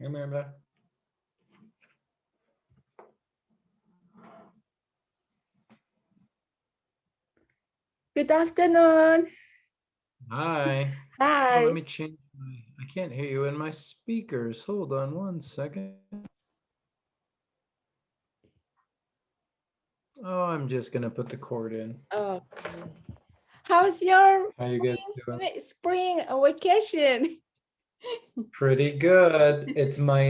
Hey, Miranda. Good afternoon. Hi. Oh, let Hi. me change I can't hear you in my speakers. Hold on one second. Oh, I'm just gonna put the cord in. Okay. How's your How you guys doing? spring vacation? Pretty good. It's my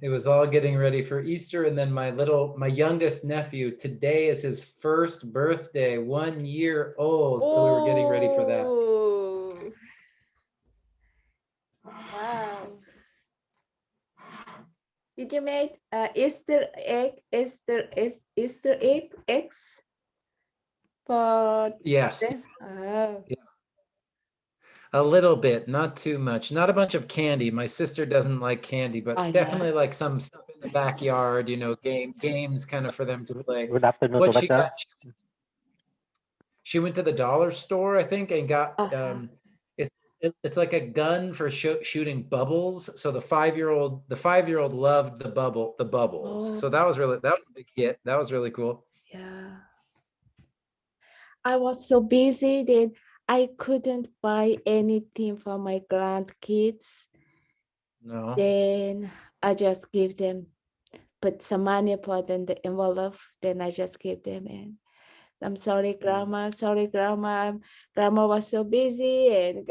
it was all getting ready for Easter, and then my youngest nephew, today is his first birthday, 1 year old. So we were getting ready for that. Oh, wow. Did you make Easter eggs for Yes. them? Oh, Yeah. A little bit, not too much. Not a bunch of candy. My sister doesn't like candy, but I know. definitely like some stuff in the backyard, games kind of for them to play. Good afternoon, What she Professor. got, she went to the dollar store, I think, and got it's like a gun for shooting bubbles. So the five-year-old loved the bubbles. Oh, So that was a big hit. That was really cool. yeah. I was so busy that I couldn't buy anything for my grandkids. No. Then I just give them, put some money put in the envelope. Then I just give them in. I'm sorry, Grandma. I'm sorry, Grandma. Grandma was so busy, and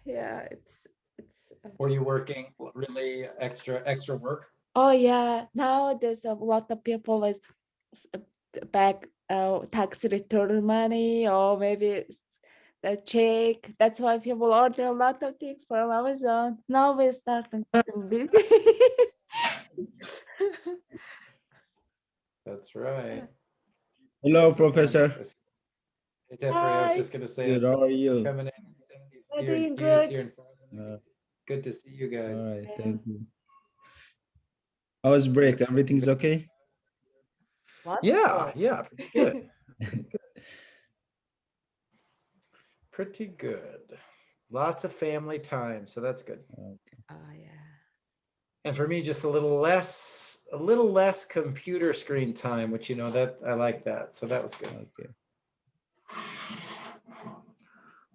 yeah, it's. Were you working really extra work? Oh yeah, now there's a lot of people is back tax return money, or maybe it's the check. That's why people order a lot of things from Amazon. Now we're starting to be busy. That's right. Hello, Makes sense. Professor. Hey, Jeffrey, I was Hi, just gonna say Good. How are you? coming in. Cindy's I'm here and doing Hugh's good. here and Frozen. Uh, Good to see you all guys. right. Yeah. Thank you. How was break? Everything's okay? Yeah, Wonderful. yeah, pretty good. Pretty good. Lots of family time, so that's good. Okay. Oh yeah. And for me, just a little less computer screen time, which that I like that. So that was good. Okay.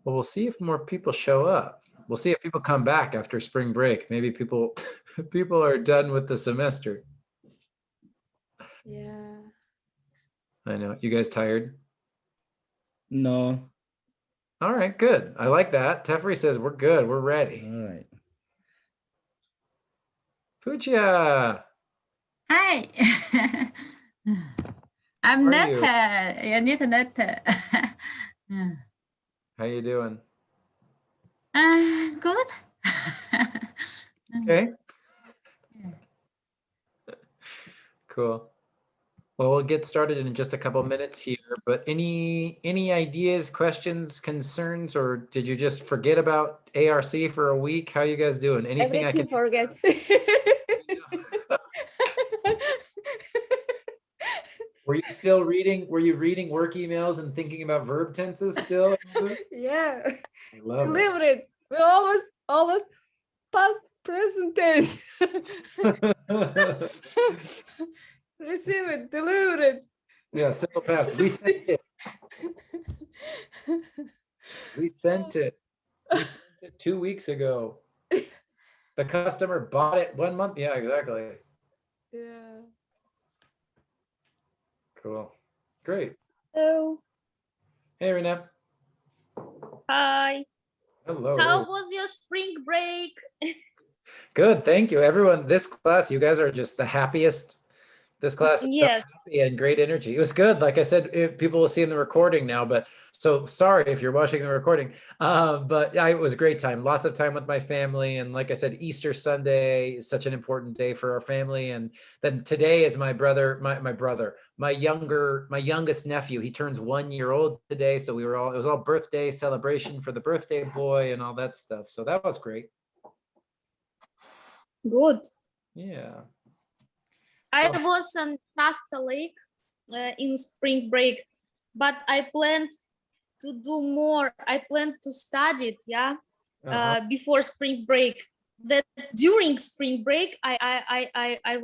Well, we'll see if more people show up. We'll see if people come back after spring break. Maybe people people are done with the semester. Yeah. I know. You guys tired? No. All right, good. I like that. Tefri says we're good. We're ready. All right. Pucha, Hi. how I'm are you? Netta. I need Netta. How you doing? Good. Okay, cool. Well, we'll get started in just a couple minutes here, but any ideas, questions, concerns, or did you just forget about ARC for a week? How you guys doing? Anything I can Everything forget. Were you still reading? Were you reading work emails and thinking about verb tenses still? Yeah. I love it. Deliver it. We always past present tense. Receive it, deliver it. Yeah, simple past. We sent it. We sent it. We sent it 2 weeks ago. The customer bought it 1 month. Yeah, exactly. Yeah. Cool. Great. Hello. Hey, Renee. Hi. Hello. How was your spring break? Good. Thank you, everyone. This class, you guys are just the happiest. This class is so Yes. happy and great energy. It was good. Like I said, people will see in the recording now, but so sorry if you're watching the recording. But yeah, it was a great time. Lots of time with my family. And like I said, Easter Sunday is such an important day for our family. And then today is my brother, my youngest nephew. He turns 1 year old today. So it was all birthday celebration for the birthday boy and all that stuff. So that was great. Good. Yeah. I So- was on Shasta Lake in spring break, but I planned to do more. I planned to study it, yeah, before spring break. that during spring break, I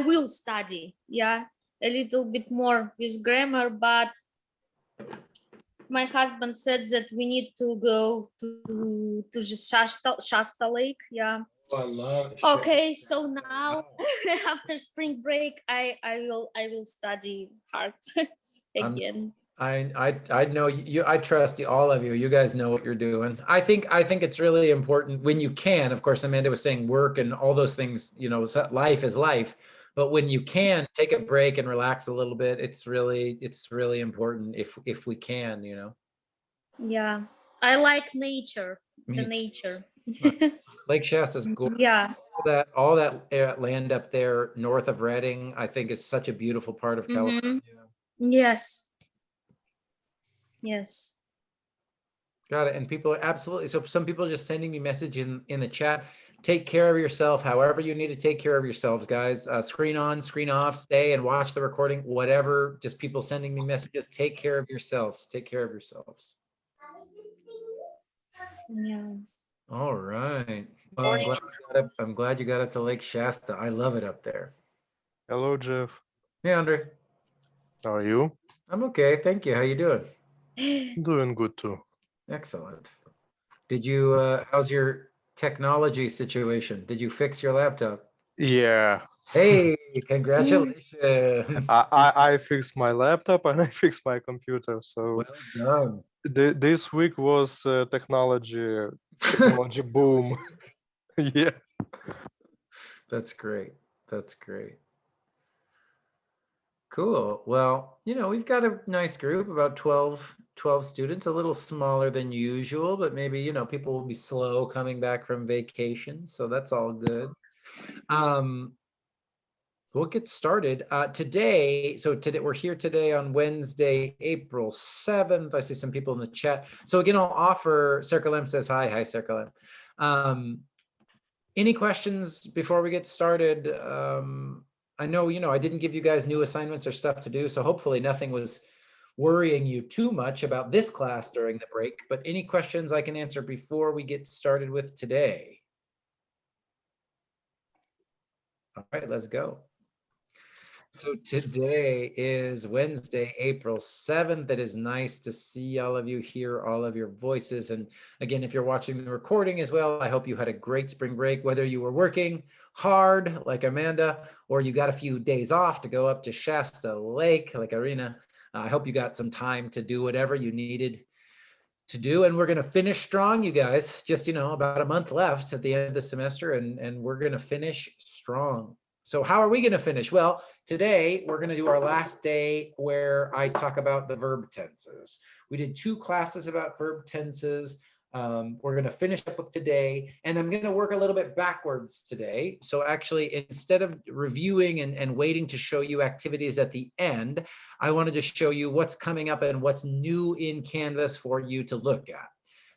will study, yeah, a little bit more with grammar, but my husband said that we need to go to the Shasta Lake, yeah. Oh, I love Okay, so now after spring break, I will study hard again. I know you. I trust all of you. You guys know what you're doing. I think it's really important when you can. Of course, Amanda was saying work and all those things. You know, life is life. But when you can take a break and relax a little bit, it's really important if we can. You know. Yeah, I like nature. Me The too. nature. Lake Shasta's gorgeous. Yeah. All that land up there north of Redding, I think is such a beautiful part of California. Yes. Yes. Got it. And people are absolutely. So some people are just sending me message in the chat. Take care of yourself, however you need to take care of yourselves, guys. Screen on, screen off, stay and watch the recording, whatever. Just people sending me messages. Take care of yourselves. Take care of yourselves. Yeah. All right. Well, I'm glad you got up to Lake Shasta. I love it up there. Hello, Jeff. Hey, Andre. How are you? I'm okay. Thank you. How you doing? Doing good too. Excellent. Did you, how's your technology situation? Did you fix your laptop? Yeah, Hey, congratulations. I fixed my laptop and I fixed my computer. So Well done. this week was technology boom. Yeah. That's great. That's great. Cool. Well, you know, we've got a nice group, about 12 students, a little smaller than usual, but maybe, you know, people will be slow coming back from vacation. So that's all good. We'll get started today. So today we're here today on Wednesday, April 7th. I see some people in the chat. So again, I'll offer, Circle says hi. Hi, Circle. Any questions before we get started? I know, you know, I didn't give you guys new assignments or stuff to do, so hopefully nothing was worrying you too much about this class during the break, but any questions I can answer before we get started with today? All right, let's go. So today is Wednesday, April 7th. It is nice to see all of you, hear all of your voices. And again, if you're watching the recording as well, I hope you had a great spring break, whether you were working hard like Amanda, or you got a few days off to go up to Shasta Lake like Irina. I hope you got some time to do whatever you needed to do. And we're going to finish strong, you guys. Just, you know, about a month left at the end of the semester, and we're going to finish strong. So how are we going to finish? Well, today we're going to do our last day where I talk about the verb tenses. We did 2 classes about verb tenses. We're going to finish up with today, and I'm going to work a little bit backwards today. So actually, instead of reviewing and waiting to show you activities at the end, I wanted to show you what's coming up and what's new in Canvas for you to look at.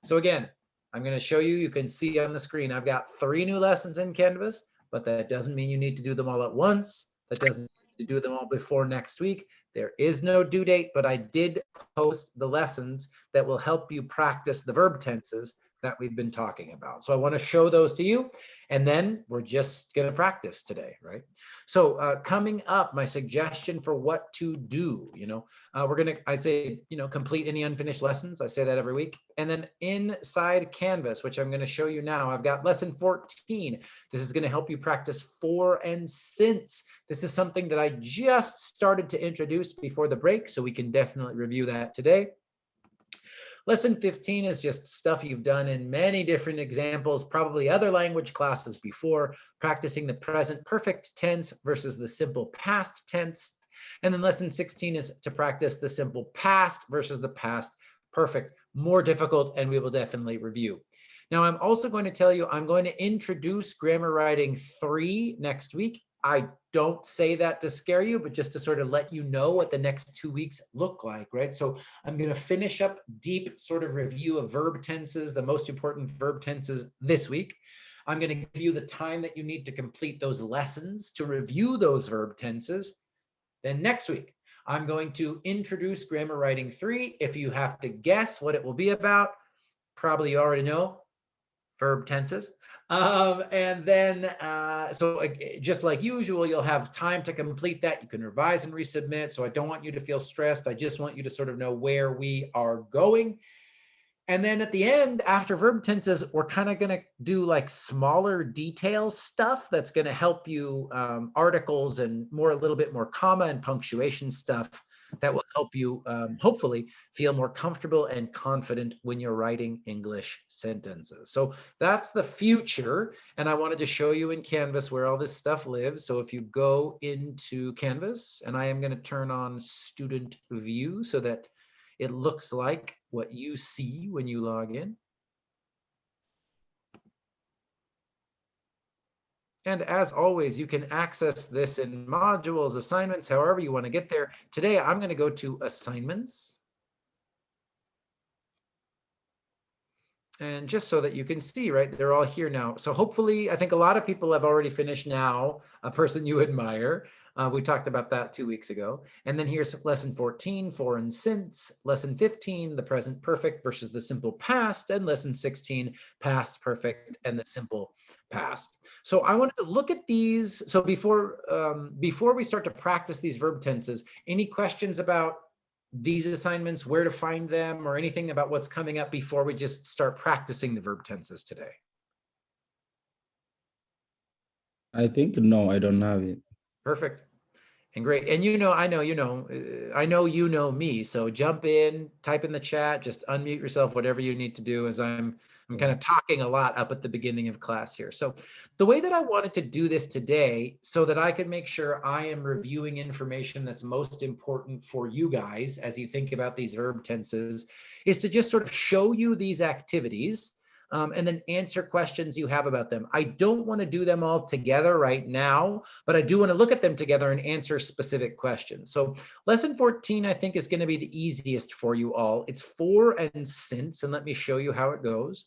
So again, I'm going to show you, you can see on the screen, I've got 3 new lessons in Canvas, but that doesn't mean you need to do them all at once. That doesn't mean to do them all before next week. There is no due date, but I did post the lessons that will help you practice the verb tenses that we've been talking about. So I want to show those to you, and then we're just going to practice today, right? So coming up, my suggestion for what to do, you know, we're going to, I say, you know, complete any unfinished lessons. I say that every week. And then inside Canvas, which I'm going to show you now, I've got lesson 14. This is going to help you practice for and since. This is something that I just started to introduce before the break, so we can definitely review that today. Lesson 15 is just stuff you've done in many different examples, probably other language classes before, practicing the present perfect tense versus the simple past tense. And then lesson 16 is to practice the simple past versus the past perfect, more difficult, and we will definitely review. Now, I'm also going to tell you, I'm going to introduce Grammar Writing 3 next week. I don't say that to scare you, but just to sort of let you know what the next 2 weeks look like, right? So I'm going to finish up deep sort of review of verb tenses, the most important verb tenses this week. I'm going to give you the time that you need to complete those lessons to review those verb tenses. Then next week, I'm going to introduce Grammar Writing 3. If you have to guess what it will be about, probably you already know. verb tenses. And then, just like usual, you'll have time to complete that. You can revise and resubmit. So I don't want you to feel stressed. I just want you to sort of know where we are going. And then at the end, after verb tenses, we're kind of going to do like smaller detail stuff that's going to help you, articles and a little bit more comma and punctuation stuff that will help you hopefully feel more comfortable and confident when you're writing English sentences. So that's the future. And I wanted to show you in Canvas where all this stuff lives. So if you go into Canvas, and I am going to turn on student view so that it looks like what you see when you log in. And as always, you can access this in modules, assignments, however you want to get there. Today, I'm going to go to assignments. And just so that you can see, right, they're all here now. So hopefully, I think a lot of people have already finished now, a person you admire. We talked about that 2 weeks ago. And then here's lesson 14, for and since, lesson 15, the present perfect versus the simple past, and lesson 16, past perfect and the simple past. So I wanted to look at these. So before we start to practice these verb tenses, any questions about these assignments, where to find them, or anything about what's coming up before we just start practicing the verb tenses today? I think no, I don't have it. Perfect. And great. And I know you know me. So jump in, type in the chat, just unmute yourself, whatever you need to do, as I'm kind of talking a lot up at the beginning of class here. So the way that I wanted to do this today, so that I can make sure I am reviewing information that's most important for you guys as you think about these verb tenses, is to just sort of show you these activities. And then answer questions you have about them. I don't want to do them all together right now, but I do want to look at them together and answer specific questions. So lesson 14, I think, is going to be the easiest for you all. It's for and since, and let me show you how it goes.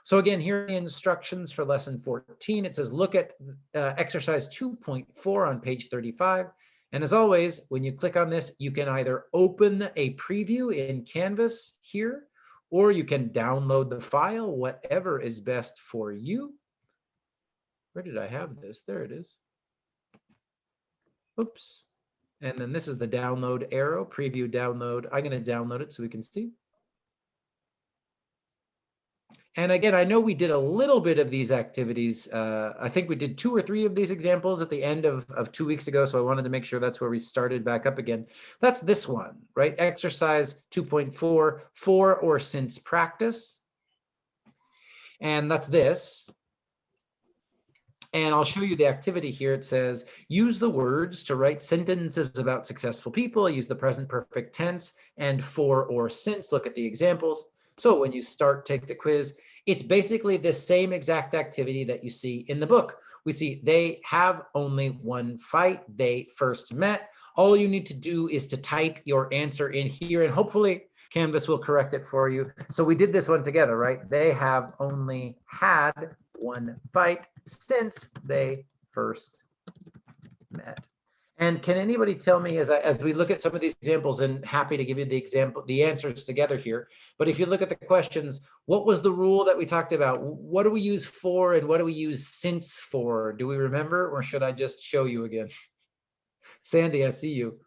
So again, here are the instructions for lesson 14. It says, look at exercise 2.4 on page 35. And as always, when you click on this, you can either open a preview in Canvas here, or you can download the file, whatever is best for you. Where did I have this? There it is. Oops. And then this is the download arrow, preview download. I'm going to download it so we can see. And again, I know we did a little bit of these activities. I think we did 2 or 3 of these examples at the end of 2 weeks ago. So I wanted to make sure that's where we started back up again. That's this one, right? Exercise 2.4, for or since practice. And that's this. And I'll show you the activity here. It says, use the words to write sentences about successful people. Use the present perfect tense and for or since. Look at the examples. So when you start, take the quiz, it's basically the same exact activity that you see in the book. We see they have only one fight. They first met. All you need to do is to type your answer in here, and hopefully Canvas will correct it for you. So we did this one together, right? They have only had one fight since they first met. And can anybody tell me, as we look at some of these examples, and happy to give you the answers together here, but if you look at the questions, what was the rule that we talked about? What do we use for and what do we use since for? Do we remember, or should I just show you again? Sandy, I see you.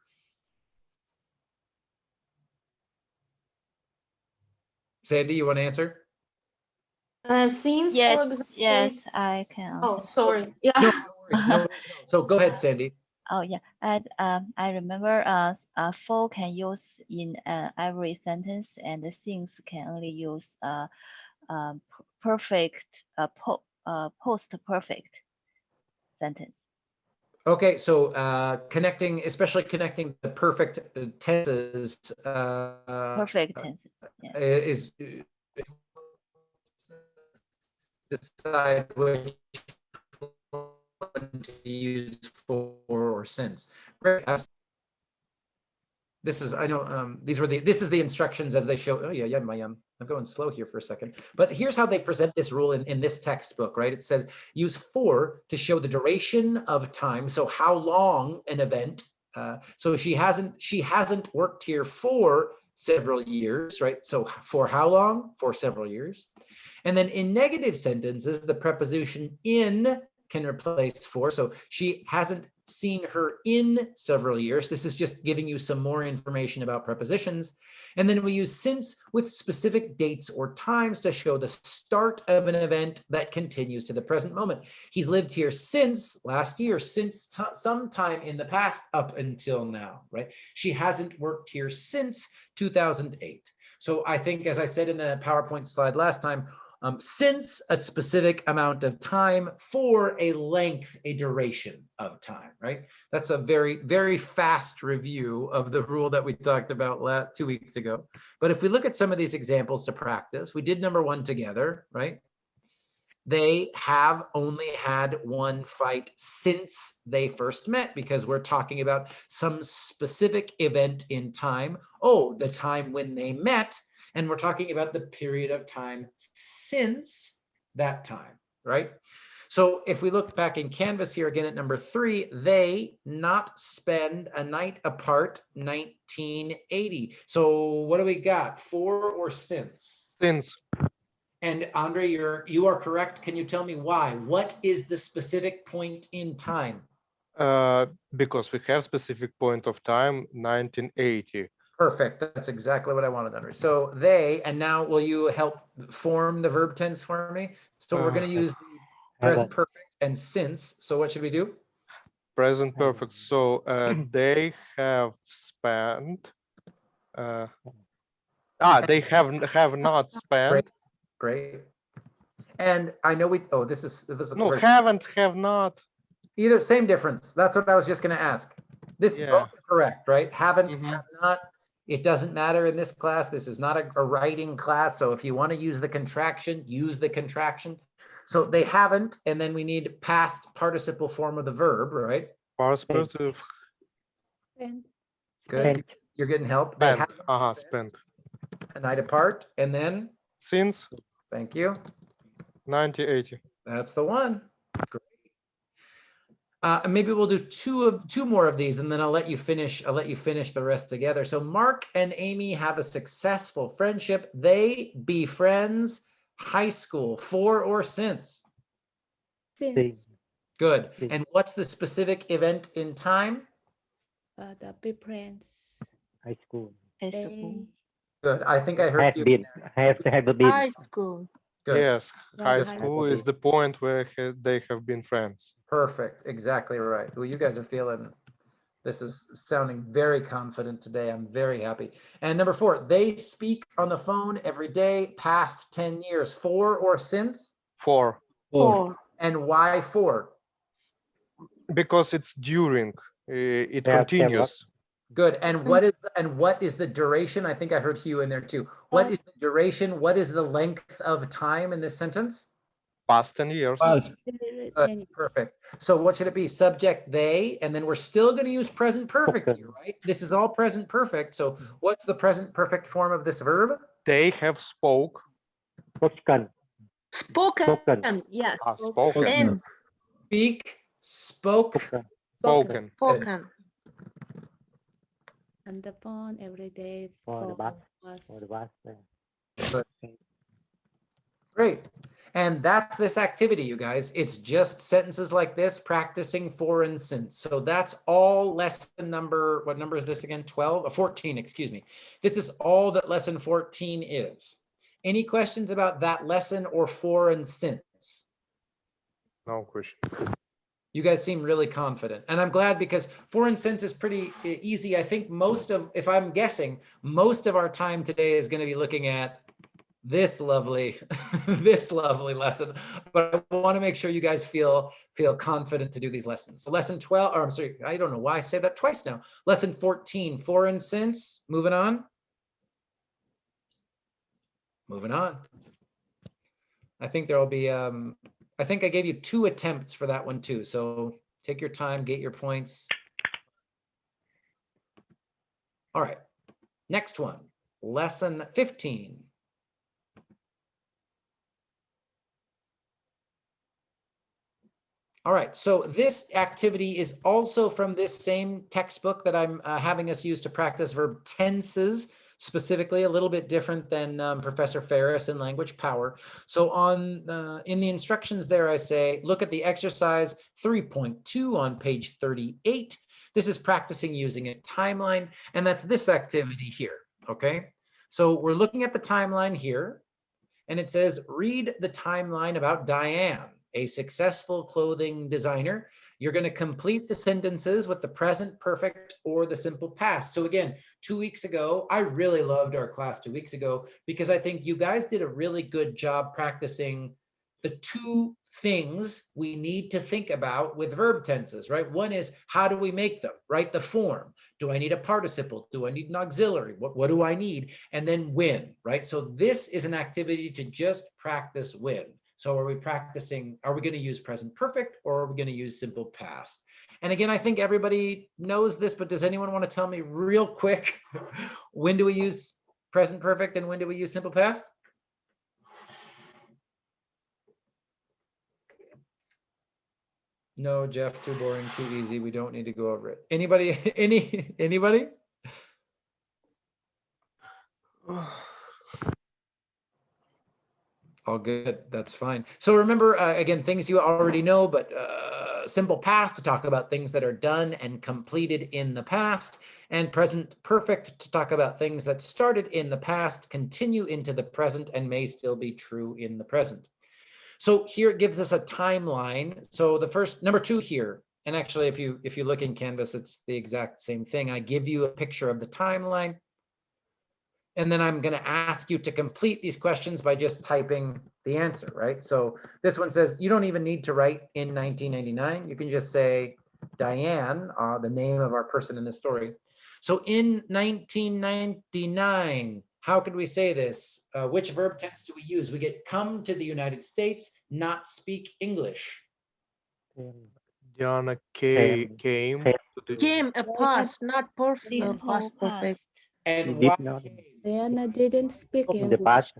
Sandy, you want to answer? Since, for Yes, example, yes, I can. oh, sorry. Yeah. No, no worries, no worries. So go ahead, Sandy. Oh yeah, and I remember for can use in every sentence, and the things can only use perfect post perfect sentence. Okay, so especially connecting the perfect tenses. Perfect tenses. Yeah. Is decide which one to use for or since. Great. This is, I know, this is the instructions as they show. Oh yeah, I'm going slow here for a second. But here's how they present this rule in this textbook, right? It says use for to show the duration of time. So how long an event. So she hasn't worked here for several years, right? So for how long? For several years. And then in negative sentences, the preposition in can replace for. So she hasn't seen her in several years. This is just giving you some more information about prepositions. And then we use since with specific dates or times to show the start of an event that continues to the present moment. He's lived here since last year, since sometime in the past up until now, right? She hasn't worked here since 2008. So I think, as I said in the PowerPoint slide last time, since a specific amount of time for a length, a duration of time, right? That's a very, very fast review of the rule that we talked about 2 weeks ago. But if we look at some of these examples to practice, we did number one together, right? They have only had one fight since they first met, because we're talking about some specific event in time. Oh, the time when they met. And we're talking about the period of time since that time, right? So if we look back in Canvas here again at number 3, they not spend a night apart 1980. So what do we got? For or since? Since. And Andre, you are correct. Can you tell me why? What is the specific point in time? Because we have specific point of time, 1980. Perfect. That's exactly what I wanted, Andre. So they, and now will you help form the verb tense for me? So we're going to use the present perfect and since. So what should we do? Present perfect. So they have spent. They have not spent. Great. And I know this is No, haven't, have not. Either, same difference. That's what I was just going to ask. This Yeah. both are correct, right? Haven't, Mhm. have not. It doesn't matter in this class. This is not a writing class. So if you want to use the contraction, use the contraction. So they haven't, and then we need past participle form of the verb, right? Past participle. Good. You're getting help. They Spent. haven't Spent. a night apart, and then Since thank you. 1980. That's the one. Great. Maybe we'll do two more of these, and then I'll let you finish the rest together. So Mark and Amy have a successful friendship. They be friends high school, for or since? Since Good. And what's the specific event in time? the big friends. High school. They Good. I think I heard Has you. been. Have to have been. High school. Good. Yes, high high school is the point where they have been friends. Perfect. Exactly right. Well, you guys are feeling, this is sounding very confident today. I'm very happy. And number 4, they speak on the phone every day, past 10 years, for or since? For. And why for? Because it's during. It Yeah, continues. Good. And what is the duration? I think I heard Hugh in there too. What is the duration? What is the length of time in this sentence? Past 10 years. Past. Perfect. So what should it be? Subject they, and then we're still going to use present perfect here, right? This is all present perfect. So what's the present perfect form of this verb? They have spoke. Spoken. Spoken. Yes. Spoken. Speak, spoke, Spoken. Spoken. on the phone every day For the bus. us. For the bus. Great. And that's this activity, you guys. It's just sentences like this, practicing for and since. So that's all lesson number, what number is this again? 12? 14, excuse me. This is all that lesson 14 is. Any questions about that lesson or for and since? No question. You guys seem really confident, and I'm glad, because for and since is pretty easy. I think if I'm guessing, most of our time today is going to be looking at this lovely, this lovely lesson, but I want to make sure you guys feel confident to do these lessons. So lesson 12, or I'm sorry, I don't know why I say that twice now. Lesson 14, for and since, moving on. Moving on. I think there'll be, I think I gave you 2 attempts for that one too. So take your time, get your points. All right, next one, lesson 15. All right, so this activity is also from this same textbook that I'm having us use to practice verb tenses. specifically, a little bit different than Professor Ferris in Language Power. So in the instructions there, I say, look at the exercise 3.2 on page 38. This is practicing using a timeline, and that's this activity here, okay? So we're looking at the timeline here, and it says, read the timeline about Diane, a successful clothing designer. You're going to complete the sentences with the present perfect or the simple past. So again, 2 weeks ago, I really loved our class 2 weeks ago because I think you guys did a really good job practicing the two things we need to think about with verb tenses, right? One is, how do we make them, right? The form. Do I need a participle? Do I need an auxiliary? What do I need? And then when, right? So this is an activity to just practice when. So are we practicing, are we going to use present perfect or are we going to use simple past? And again, I think everybody knows this, but does anyone want to tell me real quick, when do we use present perfect and when do we use simple past? No, Jeff, too boring, too easy. We don't need to go over it. Anybody, anybody? All good, that's fine. So remember, again, things you already know, but simple past to talk about things that are done and completed in the past, and present perfect to talk about things that started in the past, continue into the present, and may still be true in the present. So here it gives us a timeline. So the first, number 2 here, and actually if you look in Canvas, it's the exact same thing. I give you a picture of the timeline, and then I'm going to ask you to complete these questions by just typing the answer, right? So this one says, you don't even need to write in 1999. You can just say Diane, the name of our person in the story. So in 1999, how could we say this? Which verb tense do we use? We get come to the United States, not speak English. Diana Came. came to the Came a past, not perfect. Simple Past perfect. past. And He why did not. came? Diana didn't speak In the English. past.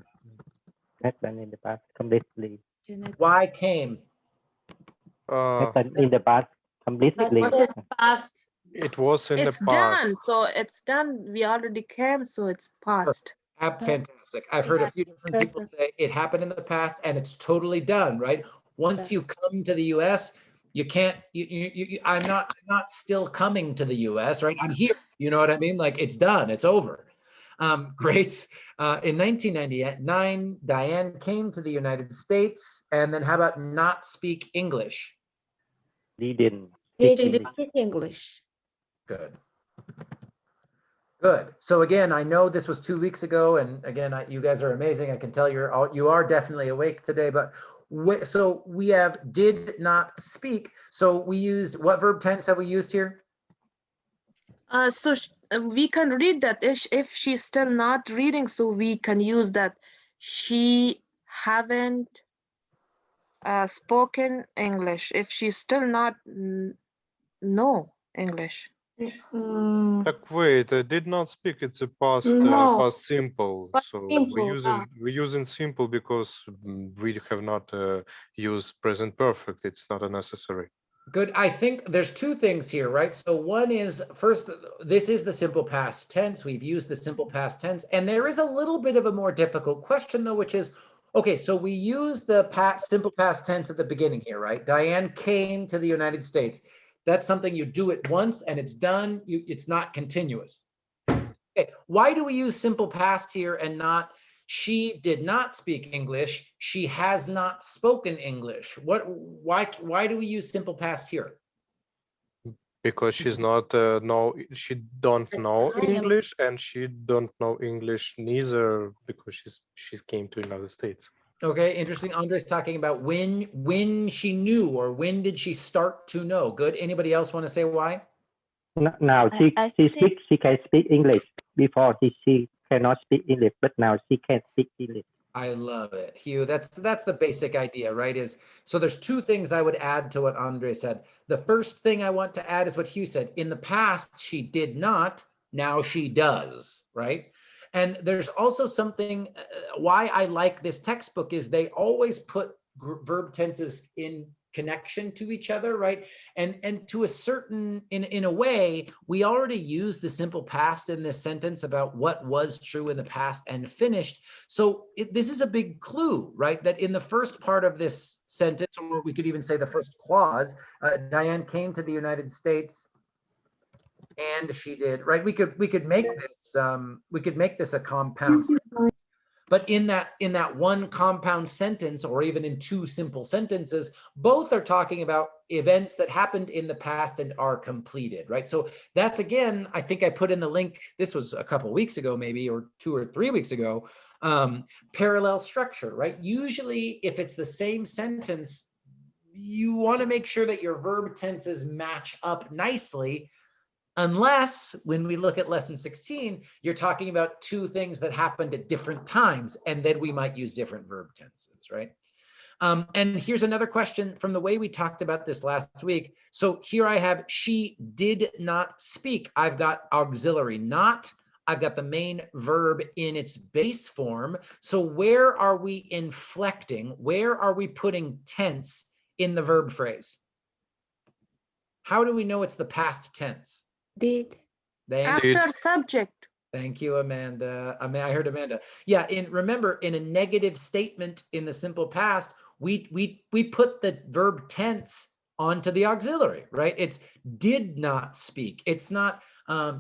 Happened in the past completely. Janet. Why came? Happened in the past completely. Was it past? It was in It's the past. done. So it's done. We already came. So it's past. Fantastic. I've heard a few different people say it happened in the past and it's totally done, right? Once you come to the US, you can't, I'm not still coming to the US, right? I'm here, you know what I mean? Like it's done, it's over. Great. In 1999, Diane came to the United States, and then how about not speak English? He didn't He speak didn't English. speak English. Good. Good. So again, I know this was 2 weeks ago, and again, you guys are amazing. I can tell you are definitely awake today. But so we have did not speak. So we used, what verb tense have we used here? So we can read that if she's still not reading, so we can use that she haven't spoken English. If she's still not know English. Like, wait, I did not speak. It's a past No. past simple. Past So simple, we're using simple because we have not used present perfect. It's not a necessary. Good. I think there's 2 things here, right? So one is, first, this is the simple past tense. We've used the simple past tense. And there is a little bit of a more difficult question, though, which is, okay, so we use the simple past tense at the beginning here, right? Diane came to the United States. That's something you do it once and it's done. It's not continuous. Okay, why do we use simple past here and not she did not speak English, she has not spoken English? Why do we use simple past here? Because she's not she don't know English, and she don't know English neither because she came to United States. Okay, interesting. Andre's talking about when she knew, or when did she start to know? Good. Anybody else want to say why? Now I think- she can speak English. Before she cannot speak English, but now she can speak English. I love it, Hugh. That's the basic idea, right? So there's 2 things I would add to what Andre said. The first thing I want to add is what Hugh said. In the past, she did not. Now she does, right? And there's also something, why I like this textbook is they always put verb tenses in connection to each other, right? And to a certain, in a way, we already used the simple past in this sentence about what was true in the past and finished. So this is a big clue, right? That in the first part of this sentence, or we could even say the first clause, Diane came to the United States and she did, right? We could make this a compound sentence. But in that one compound sentence, or even in two simple sentences, both are talking about events that happened in the past and are completed, right? So that's, again, I think I put in the link, this was a couple weeks ago, maybe, or 2 or 3 weeks ago, parallel structure, right? Usually if it's the same sentence, you want to make sure that your verb tenses match up nicely. Unless, when we look at lesson 16, you're talking about two things that happened at different times, and then we might use different verb tenses, right? And here's another question from the way we talked about this last week. So here I have, she did not speak. I've got auxiliary not. I've got the main verb in its base form. So where are we inflecting? Where are we putting tense in the verb phrase? How do we know it's the past tense? Did. After subject. Thank you, Amanda. I heard Amanda. Yeah, remember, in a negative statement in the simple past, we put the verb tense onto the auxiliary, right? It's did not speak. It's not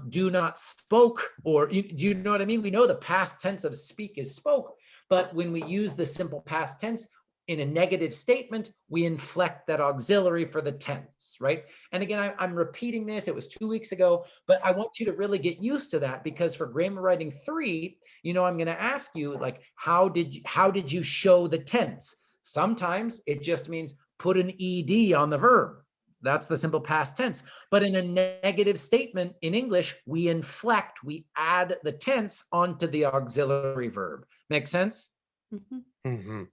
do not spoke, or do you know what I mean? We know the past tense of speak is spoke, but when we use the simple past tense in a negative statement, we inflect that auxiliary for the tense, right? And again, I'm repeating this, it was 2 weeks ago, but I want you to really get used to that, because for grammar writing 3, I'm going to ask you, like, how did you show the tense? Sometimes it just means put an ed on the verb. That's the simple past tense. But in a negative statement in English, we inflect, we add the tense onto the auxiliary verb. Make sense? Mm-hmm.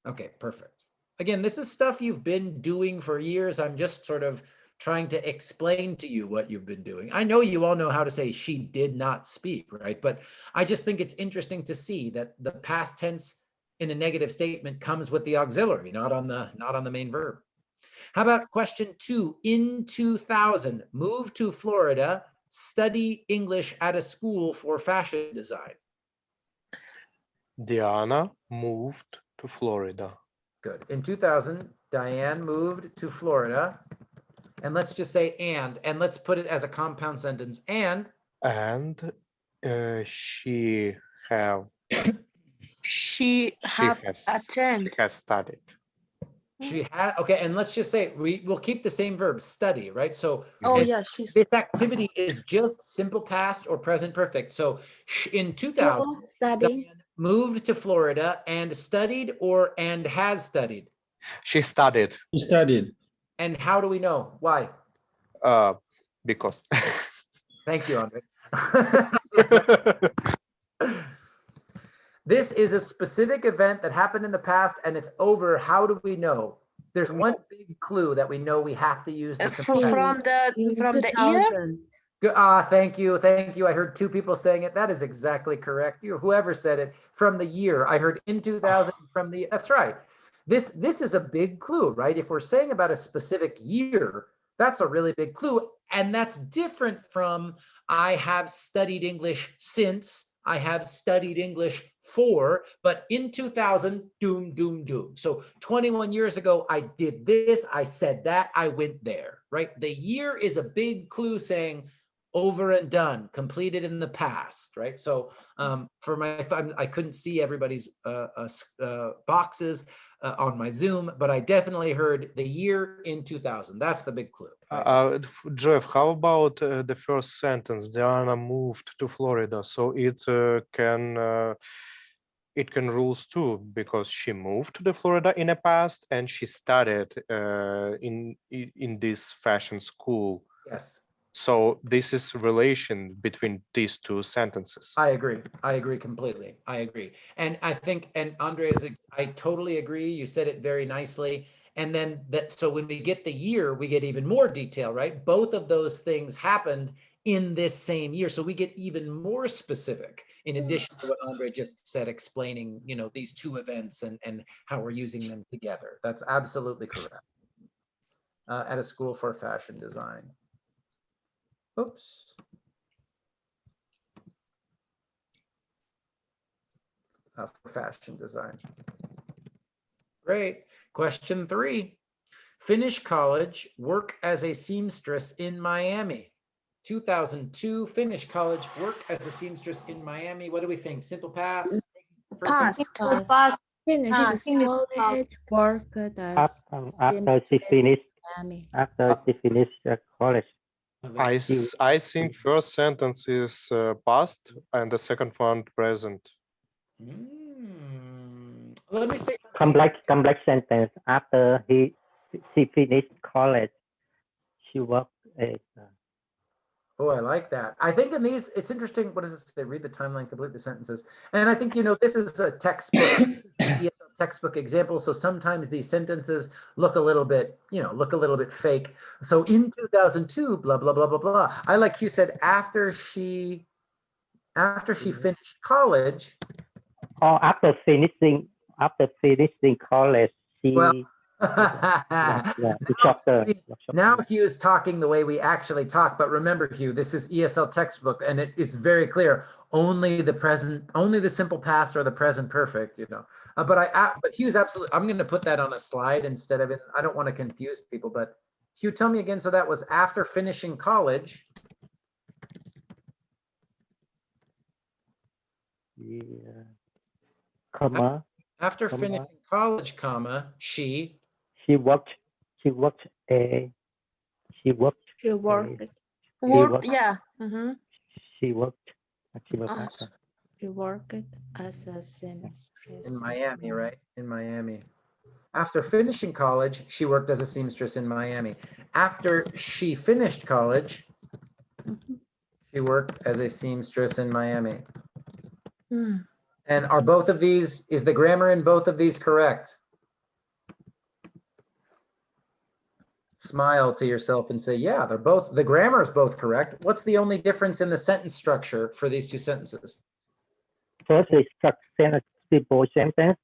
Okay, perfect. Again, this is stuff you've been doing for years. I'm just sort of trying to explain to you what you've been doing. I know you all know how to say she did not speak, right? But I just think it's interesting to see that the past tense in a negative statement comes with the auxiliary, not on the main verb. How about question 2? In 2000, moved to Florida, study English at a school for fashion design. Diana moved to Florida. Good. In 2000, Diane moved to Florida. And let's just say and let's put it as a compound sentence. And she has studied. She had, okay, and let's just say we'll keep the same verb, study, right? So this activity is just simple past or present perfect. So in 2000, Diane moved to Florida and studied, and has studied. She studied. She studied. And how do we know? Why? Because. Thank you, Andre. This is a specific event that happened in the past and it's over. How do we know? There's one big clue that we know we have to use this from the year. Thank you. I heard 2 people saying it. That is exactly correct. Whoever said it, from the year. I heard in 2000 from the. That's right. This is a big clue, right? If we're saying about a specific year, that's a really big clue, and that's different from I have studied English since. I have studied English for, but in 2000, doom, doom, doom. So 21 years ago, I did this, I said that, I went there, right? The year is a big clue saying over and done, completed in the past, right? So for I couldn't see everybody's boxes on my Zoom, but I definitely heard the year in 2000. That's the big clue. Jeff, how about the first sentence? Diana moved to Florida, so it can rules too, because she moved to the Florida in the past and she studied in this fashion school. Yes. So this is relation between these 2 sentences. I agree completely. I agree. And I think, and Andre, I totally agree. You said it very nicely. And then so when we get the year, we get even more detail, right? Both of those things happened in this same year. So we get even more specific in addition to what Andre just said, explaining, these 2 events and how we're using them together. That's absolutely correct. at a school for fashion design. Oops. For fashion design. Great. Question 3. Finish college, work as a seamstress in Miami. 2002, finish college, work as a seamstress in Miami. What do we think? Simple pass? Pass. Pass. Finish Pass. college, work as After she seamstress finished, Miami. after she finished college. I think first sentence is past and the second one present. Let me say something. Complex sentence. After she finished college, she worked as Oh, I like that. I think in these, it's interesting. What does it say? Read the timeline, complete the sentences. And I think, you know, this is a textbook, ESL textbook example. So sometimes these sentences look a little bit, you know, look a little bit fake. So in 2002, blah, blah, blah, blah, blah. I like you said, after she finished college. or after finishing college, she Well, shorter. now Hugh is talking the way we actually talk, but remember, Hugh, this is ESL textbook, and it's very clear. Only the present, only the simple past or the present perfect, you know. But Hugh's absolutely. I'm going to put that on a slide instead of it. I don't want to confuse people, but Hugh, tell me again. So that was after finishing college. Yeah. Comma. After finishing college, comma, she worked. Work, yeah. She worked As a seamstress in Miami, right? In Miami. After finishing college, she worked as a seamstress in Miami. After she finished college, she worked as a seamstress in Miami. And are both of these, is the grammar in both of these correct? Smile to yourself and say, yeah, they're both, the grammar is both correct. What's the only difference in the sentence structure for these two sentences? First is simple sentence.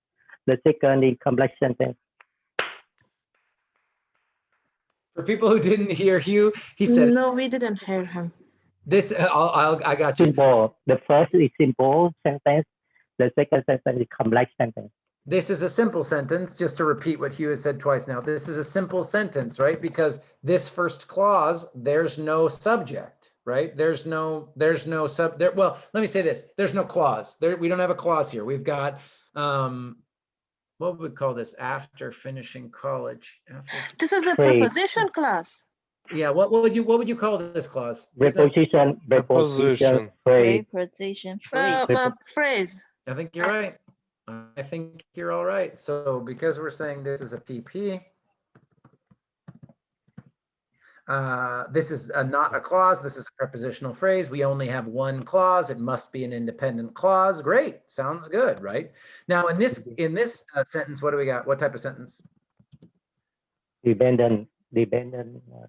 The second is complex sentence. For people who didn't hear Hugh, he said, no, we didn't hear him. This, I got you. Simple. The first is simple sentence. The second sentence is complex sentence. This is a simple sentence, just to repeat what Hugh has said twice now. This is a simple sentence, right? Because this first clause, there's no subject, right? There's no sub there. Well, let me say this. There's no clause. There, we don't have a clause here. We've got what would we call this? After finishing college. This is a preposition class. Yeah, what would you call this clause? Preposition phrase. Phrase. I think you're right. I think you're all right. So because we're saying this is a PP, this is not a clause. This is a prepositional phrase. We only have one clause. It must be an independent clause. Great. Sounds good, right? Now in this sentence, what do we got? What type of sentence? Dependent.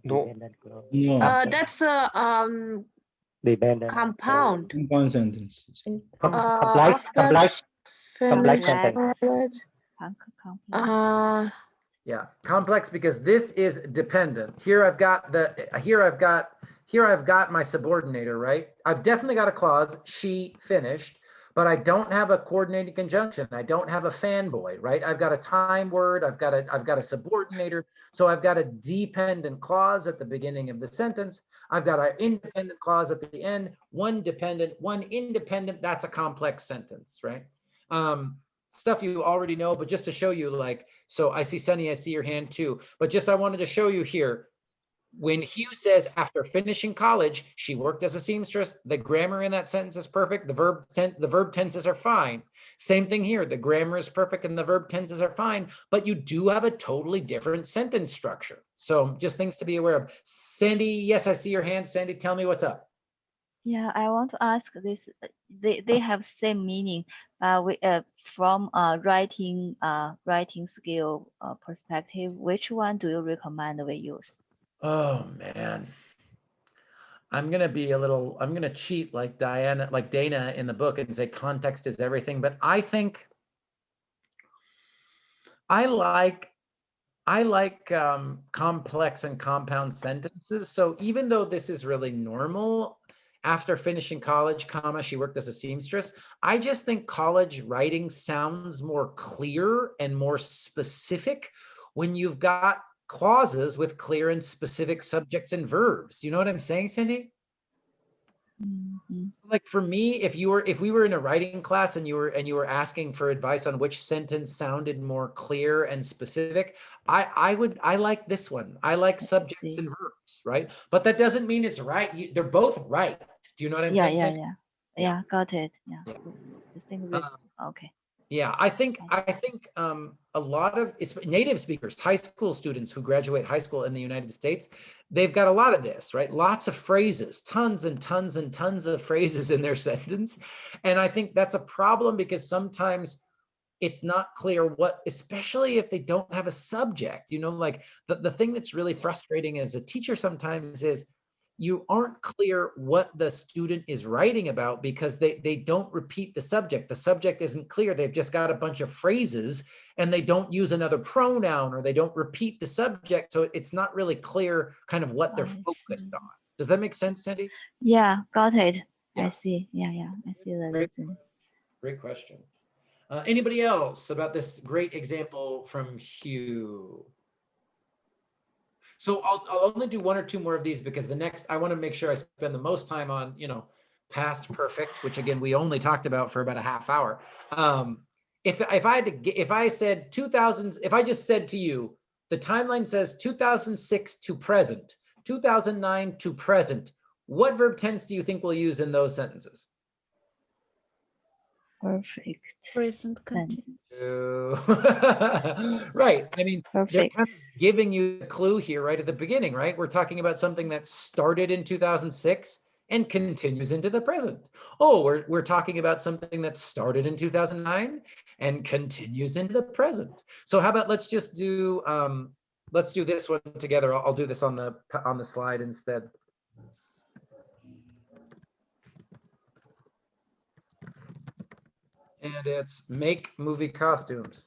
No. That's a compound. Compound sentence. Complex sentence. Yeah, complex because this is dependent. Here I've got my subordinator, right? I've definitely got a clause, she finished, but I don't have a coordinating conjunction. I don't have a fanboy, right? I've got a time word, I've got a subordinator. So I've got a dependent clause at the beginning of the sentence. I've got an independent clause at the end, one dependent, one independent. That's a complex sentence, right? Stuff you already know, but just to show you, like, so I see Sunny, I see your hand too, but just I wanted to show you here, when Hugh says after finishing college, she worked as a seamstress, the grammar in that sentence is perfect. The verb tenses are fine. Same thing here. The grammar is perfect and the verb tenses are fine, but you do have a totally different sentence structure. So just things to be aware of. Sandy, yes, I see your hand. Sandy, tell me what's up. Yeah, I want to ask this. They have same meaning. From writing skill perspective, which one do you recommend we use? Oh man, I'm gonna cheat like Dana in the book and say context is everything, but I think I like I like complex and compound sentences. So even though this is really normal, after finishing college, comma, she worked as a seamstress. I just think college writing sounds more clear and more specific when you've got clauses with clear and specific subjects and verbs. You know what I'm saying, Cindy? Mhm. Like for me, if we were in a writing class and you were asking for advice on which sentence sounded more clear and specific, I like this one. I like subjects see. and verbs, right? But that doesn't mean it's right. They're both right. Do you know what I'm Yeah, saying? yeah, Cindy? yeah. Yeah. Yeah, got it. Yeah. Yeah. You think that, okay. Yeah, I think a lot of native speakers, high school students who graduate high school in the United States, they've got a lot of this, right? Lots of phrases, tons and tons and tons of phrases in their sentence. And I think that's a problem because sometimes it's not clear what, especially if they don't have a subject, you know, like the thing that's really frustrating as a teacher sometimes is you aren't clear what the student is writing about because they don't repeat the subject. The subject isn't clear. They've just got a bunch of phrases and they don't use another pronoun or they don't repeat the subject. So it's not really clear kind of what they're I focused see. on. Does that make sense, Cindy? Yeah, got it. Yeah. I see. Yeah, yeah. I see the Great. reason. Great question. Anybody else about this great example from Hugh? So I'll only do one or two more of these because the next, I want to make sure I spend the most time on, you know, past perfect, which again, we only talked about for about a half hour. If I had to get, if I said 2000, if I just said to you, the timeline says 2006 to present, 2009 to present, what verb tense do you think we'll use in those sentences? Perfect. Present Then continuous. Right. I mean, they're perfect. kind of giving you a clue here right at the beginning, right? We're talking about something that started in 2006 and continues into the present. Oh, we're talking about something that started in 2009 and continues into the present. So how about let's just do let's do this one together. I'll do this on the slide instead. And it's make movie costumes.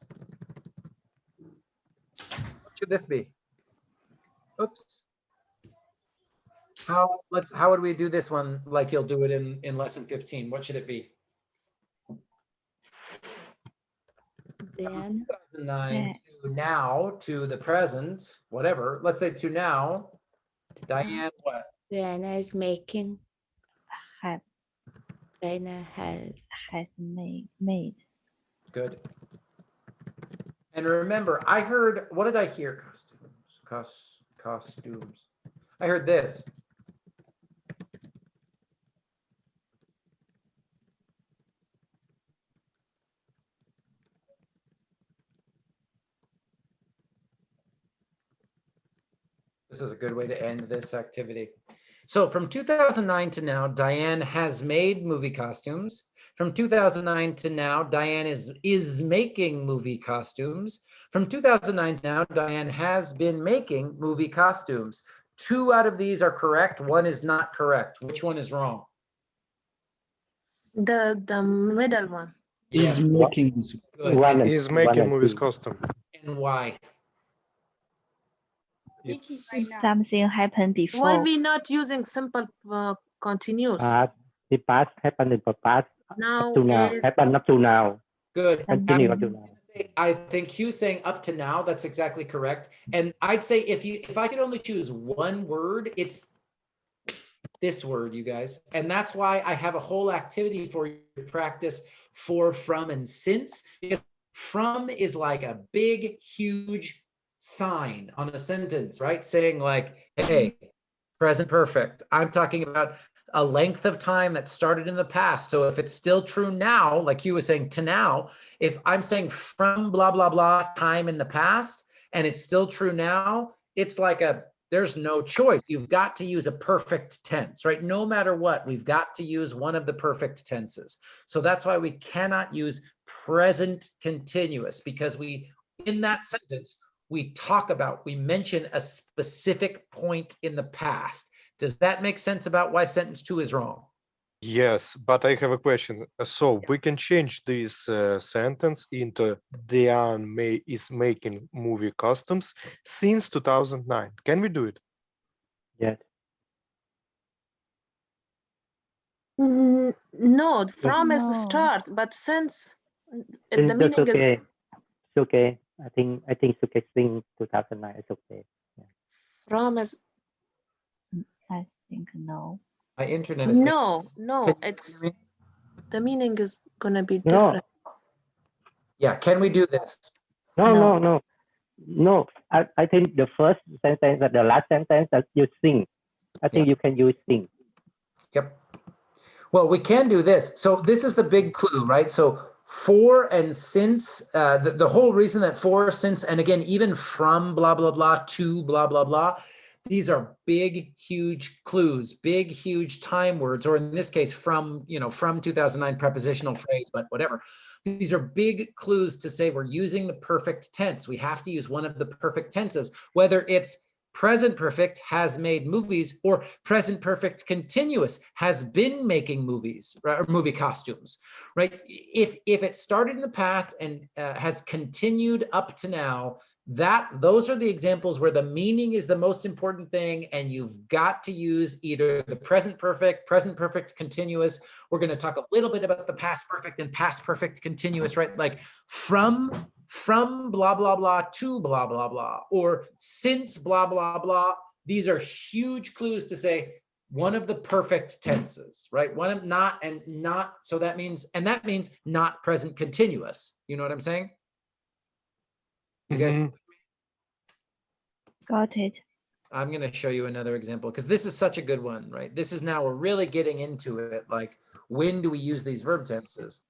What should this be? Oops. How would we do this one like you'll do it in lesson 15? What should it be? Then 2009 to now to the present, whatever. Let's say to now. Diane, what? Diana is making. Have Diana has made. Good. And remember, I heard, what did I hear? Costumes. I heard this. This is a good way to end this activity. So from 2009 to now, Diane has made movie costumes. From 2009 to now, Diane is making movie costumes. From 2009 to now, Diane has been making movie costumes. 2 out of these are correct. 1 is not correct. Which one is wrong? The middle one. Is Yeah, making. good. One and He's one making and movies two. custom. And why? It's Something happened before. Why we not using simple continuous? The past happened in the past Now up to now. is Happened up to now. Good. Continue up to now. I think Hugh's saying up to now, that's exactly correct. And I'd say if I could only choose one word, it's this word, you guys. And that's why I have a whole activity for you to practice for, from, and since. From is like a big, huge sign on a sentence, right? Saying like, hey, present perfect. I'm talking about a length of time that started in the past. So if it's still true now, like you were saying to now, if I'm saying from blah, blah, blah time in the past, and it's still true now, it's like there's no choice. You've got to use a perfect tense, right? No matter what, we've got to use one of the perfect tenses. So that's why we cannot use present continuous, because in that sentence, we mention a specific point in the past. Does that make sense about why sentence 2 is wrong? Yes, but I have a question. So we can change this sentence into Diane is making movie costumes since 2009. Can we do it? Yes. No, from is No. start, but since the It's meaning is okay. It's okay. I think it's okay. Since 2009, it's okay. from is I think no. My internet is. no, Can you it's hear me? the meaning is gonna be No, different. Yeah, can we do this? no. I think the first sentence, the last sentence that you sing. I think you can use sing. Yep. Well, we can do this. So this is the big clue, right? So for and since, the whole reason that for, since, and again, even from blah, blah, blah to blah, blah, blah, these are big, huge clues, big, huge time words, or in this case, from 2009 prepositional phrase, but whatever. These are big clues to say we're using the perfect tense. We have to use one of the perfect tenses, whether it's present perfect has made movies or present perfect continuous has been making movies or movie costumes, right? If it started in the past and has continued up to now, those are the examples where the meaning is the most important thing, and you've got to use either the present perfect continuous. We're going to talk a little bit about the past perfect and past perfect continuous, right? Like from blah, blah, blah to blah, blah, blah, or since blah, blah, blah. These are huge clues to say one of the perfect tenses, right? One of not and not. So that means not present continuous. You know what I'm saying? You guys, Got it. I'm going to show you another example because this is such a good one, right? This is now we're really getting into it. Like, when do we use these verb tenses?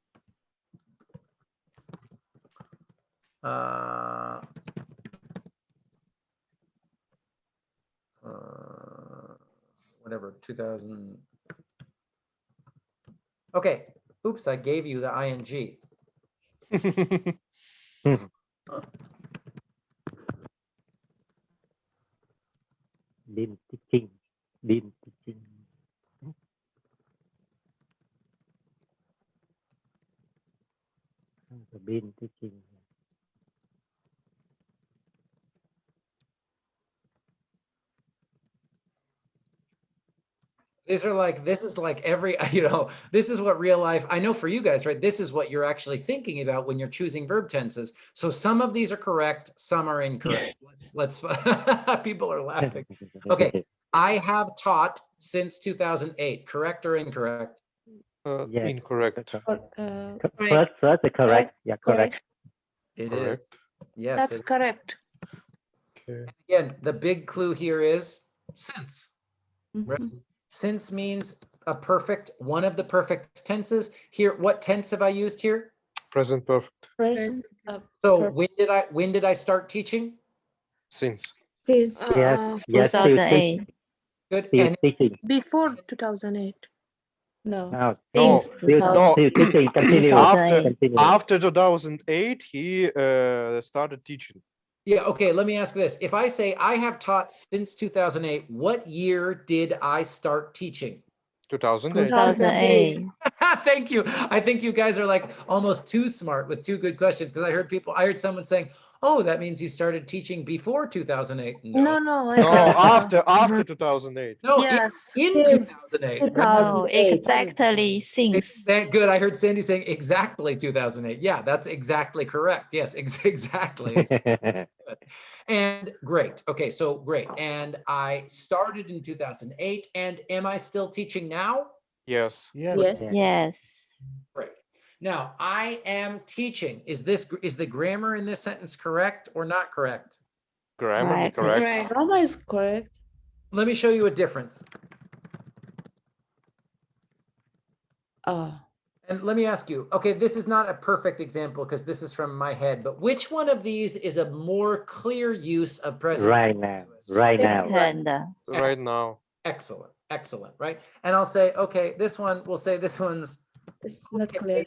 Whatever, 2000. Okay. Oops, I gave you the ing. Been teaching. Been teaching. Been teaching. This is like every, this is what real life, I know for you guys, right? This is what you're actually thinking about when you're choosing verb tenses. So some of these are correct, some are incorrect. Let's people are laughing. Okay, I have taught since 2008, correct or incorrect? Yes. Incorrect. First is correct. Yeah, correct. It is. Correct. Yes. That's correct. Okay. Again, the big clue here is since. Right? Mhm. Since means a perfect, one of the perfect tenses. Here, what tense have I used here? Present perfect. Present, So when did I start teaching? Since. Since Yes. Yes. Still 2008. Good. Still And teaching. Before 2008. no. No. No, Since no. Still teaching. Continue. 2008. Continue. After 2008, he started teaching. yeah, okay, let me ask this. If I say I have taught since 2008, what year did I start teaching? 2008. 2008. Thank you. I think you guys are like almost too smart with two good questions, because I heard someone saying, oh, that means you started teaching before 2008. No, No, I- after 2008. No, Yes. in Since 2008. Right? No, 2008. exactly since. Good. I heard Sandy saying exactly 2008. Yeah, that's exactly correct. Yes, exactly. And great. Okay, so great. And I started in 2008. And am I still teaching now? Yes. Yes. Yes. Great. Now, I am teaching. Is the grammar in this sentence correct or not correct? Grammar, Correct. correct. Right. Grammar is correct. Let me show you a difference. Oh, And let me ask you, okay, this is not a perfect example because this is from my head, but which one of these is a more clear use of present Right now. continuous? Right now. Second. Right now. Excellent, excellent, right? And I'll say, okay, we'll say this one's it's not clear.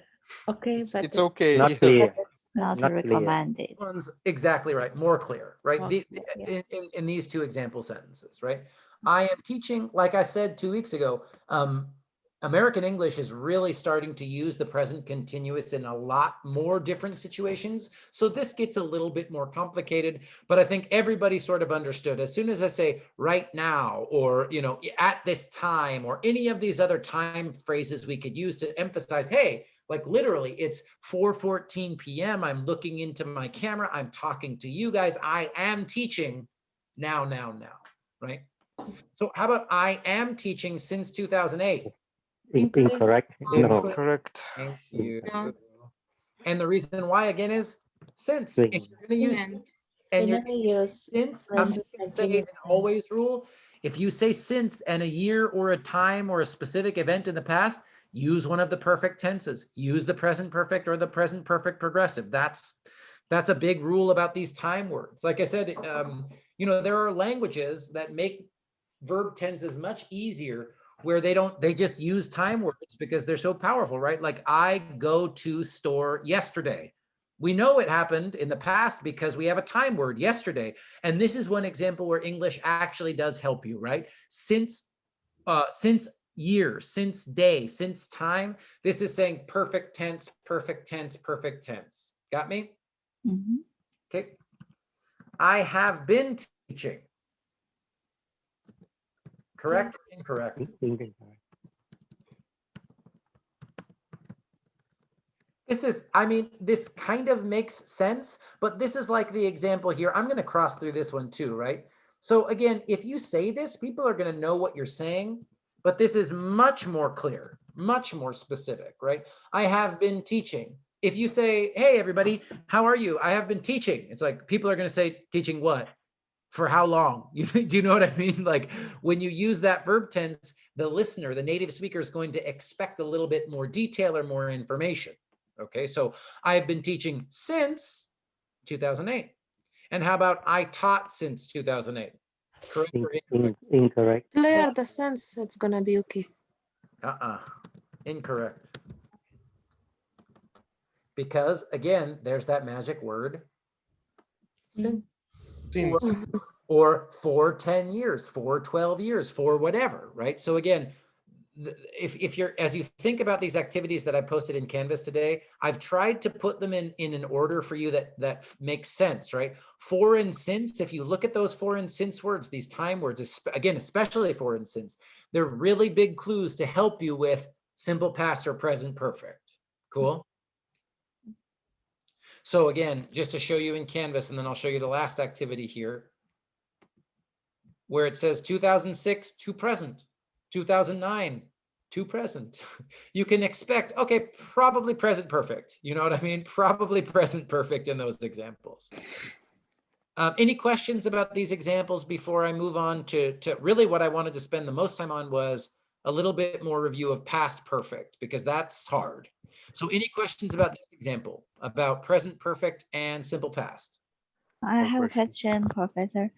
Okay, but It's okay. Not yes. clear. Not Not clear. recommended. one's exactly right, more clear, right? Oh, yeah. In these two example sentences, right? I am teaching, like I said 2 weeks ago, American English is really starting to use the present continuous in a lot more different situations. So this gets a little bit more complicated, but I think everybody sort of understood. As soon as I say right now, or, you know, at this time, or any of these other time phrases we could use to emphasize, hey, like literally it's 4:14 p.m. I'm looking into my camera. I'm talking to you guys. I am teaching now, right? So how about I am teaching since 2008? Incorrect. No. Correct. Thank you. No. And the reason why again is since. Since. If you're going to use Since. since We and you're never gonna use use since, I'm present just going to say an continuous tense. always rule. If you say since and a year or a time or a specific event in the past, use one of the perfect tenses. Use the present perfect or the present perfect progressive. That's a big rule about these time words. Like I said, you know, there are languages that make verb tenses much easier where they just use time words because they're so powerful, right? Like I go to store yesterday. We know it happened in the past because we have a time word, yesterday. And this is one example where English actually does help you, right? Since year, since day, since time, this is saying perfect tense, perfect tense, perfect tense. Got me? Mhm. Okay. I have been teaching. Correct or incorrect? Incorrect. This is, I mean, this kind of makes sense, but this is like the example here. I'm going to cross through this one too, right? So again, if you say this, people are going to know what you're saying, but this is much more clear, much more specific, right? I have been teaching. If you say, hey, everybody, how are you? I have been teaching. It's like people are going to say, teaching what? For how long? Do you know what I mean? Like when you use that verb tense, the listener, the native speaker is going to expect a little bit more detail or more information. Okay, so I've been teaching since 2008. And how about I taught since 2008? Correct or incorrect? Incorrect. Clear the sense, it's gonna be okay. Incorrect. Because again, there's that magic word since. Since. Or for 10 years, for 12 years, for whatever, right? So again, if you're, as you think about these activities that I posted in Canvas today, I've tried to put them in an order for you that makes sense, right? For and since, if you look at those for and since words, these time words, again, especially for and since, they're really big clues to help you with simple past or present perfect. Cool? So again, just to show you in Canvas, and then I'll show you the last activity here, where it says 2006 to present, 2009 to present. You can expect, okay, probably present perfect. You know what I mean? Probably present perfect in those examples. Any questions about these examples before I move on to really what I wanted to spend the most time on was a little bit more review of past perfect, because that's hard. So any questions about this example, about present perfect and simple past? I have a question, Professor.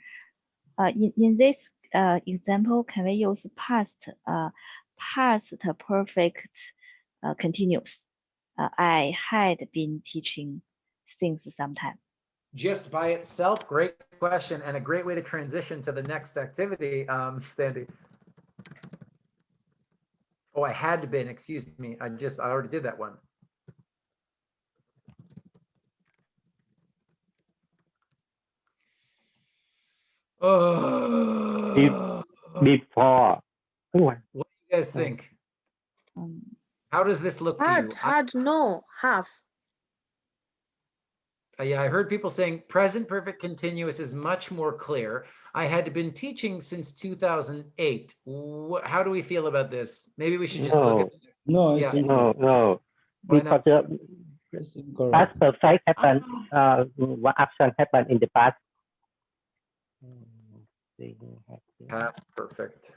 In this example, can we use past perfect continuous? I had been teaching since some time. Just by itself, great question, and a great way to transition to the next activity, Sandy. Oh, I had been, excuse me. I already did that one. Oh. Before. What do you guys think? How does this look to you? No, have. Yeah, I heard people saying present perfect continuous is much more clear. I had been teaching since 2008. How do we feel about this? Maybe we should just look at the next. No, it's Yeah. incorrect. No. Why Because not? It's incorrect. past perfect happened. What action happened in the past? Past perfect.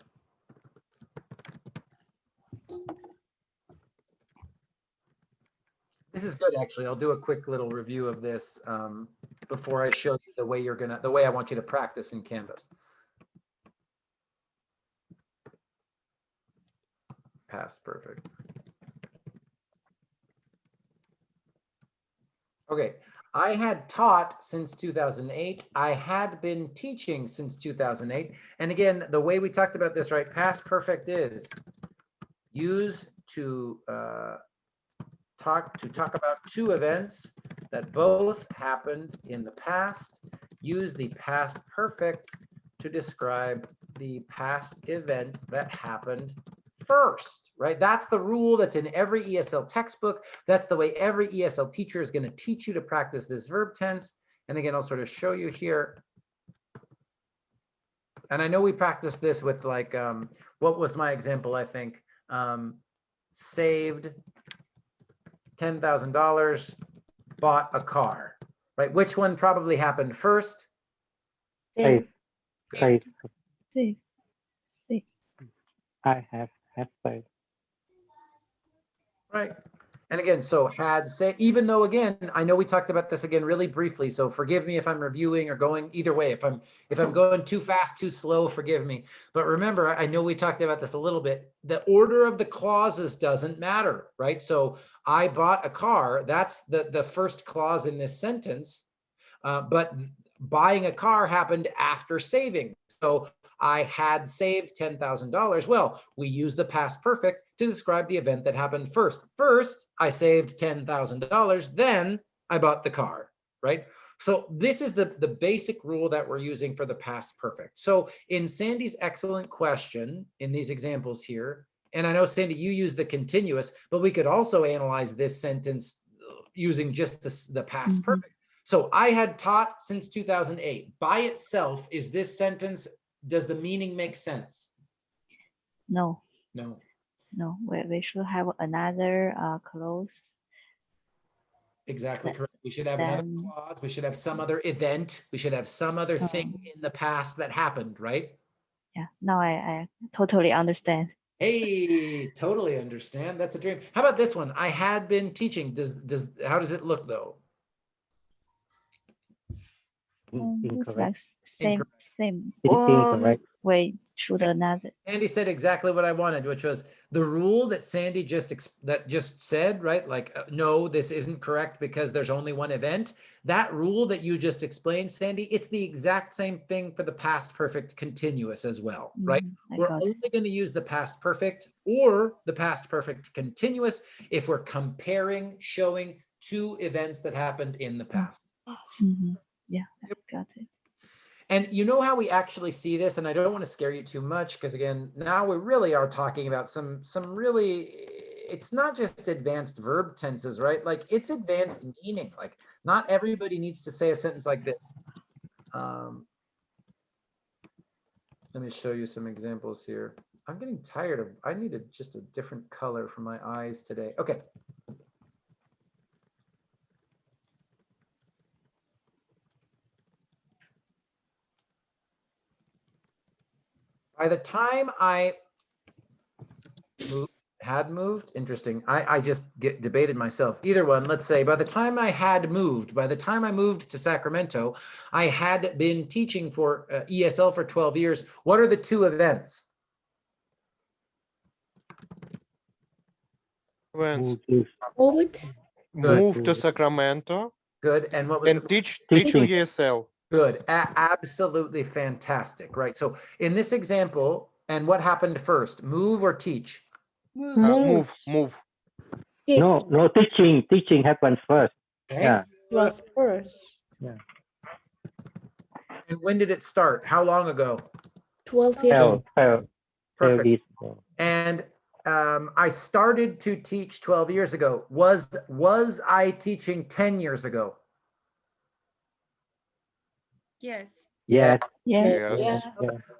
This is good, actually. I'll do a quick little review of this before I show you the way I want you to practice in Canvas. Past perfect. Okay, I had taught since 2008. I had been teaching since 2008. And again, the way we talked about this, right? Past perfect is use to talk about two events that both happened in the past. Use the past perfect to describe the past event that happened first, right? That's the rule that's in every ESL textbook. That's the way every ESL teacher is going to teach you to practice this verb tense. And again, I'll sort of show you here. And I know we practiced this with like, what was my example? I think saved $10,000, bought a car, right? Which one probably happened first? Save. Save. See. I have saved. Right. And again, so had say, even though again, I know we talked about this again really briefly, so forgive me if I'm reviewing or going either way. If I'm going too fast, too slow, forgive me. But remember, I know we talked about this a little bit. The order of the clauses doesn't matter, right? So I bought a car, that's the first clause in this sentence, but buying a car happened after saving. So I had saved $10,000. Well, we use the past perfect to describe the event that happened first. First, I saved $10,000, then I bought the car, right? So this is the basic rule that we're using for the past perfect. So in Sandy's excellent question, in these examples here, and I know, Sandy, you use the continuous, but we could also analyze this sentence using just the past perfect. So I had taught since 2008. By itself, is this sentence, does the meaning make sense? No. No. No, we should have another clause. Exactly correct. We should have another clause. We should have some other event. We should have some other thing in the past that happened, right? Yeah, now I totally understand. Hey, totally understand. That's a dream. How about this one? I had been teaching. How does it look though? Looks Incorrect. like same. Incorrect. Wait, should another. Sandy said exactly what I wanted, which was the rule that Sandy just said, right? Like, no, this isn't correct because there's only one event. That rule that you just explained, Sandy, it's the exact same thing for the past perfect continuous as well, right? We're only going to use the past perfect or the past perfect continuous if we're comparing, showing two events that happened in the past. Yeah, got it. And you know how we actually see this, and I don't want to scare you too much, because again, now we really are talking about some really, it's not just advanced verb tenses, right? Like it's advanced meaning. Like not everybody needs to say a sentence like this. Let me show you some examples here. I'm getting tired of, I need just a different color for my eyes today. Okay. By the time I had moved, interesting. I just debated myself. Either one, let's say by the time I had moved, by the time I moved to Sacramento, I had been teaching for ESL for 12 years. What are the two events? Move to Sacramento. Good. And what was and teach ESL. Good. Absolutely fantastic. Right. So in this example, and what happened first? Move or teach? Move. No, teaching happens first. Okay. Yeah. Was first. Yeah. And when did it start? How long ago? 12 years. 12 Perfect. years ago. And I started to teach 12 years ago. Was I teaching 10 years ago? Yes. Yes. Yes. Yeah.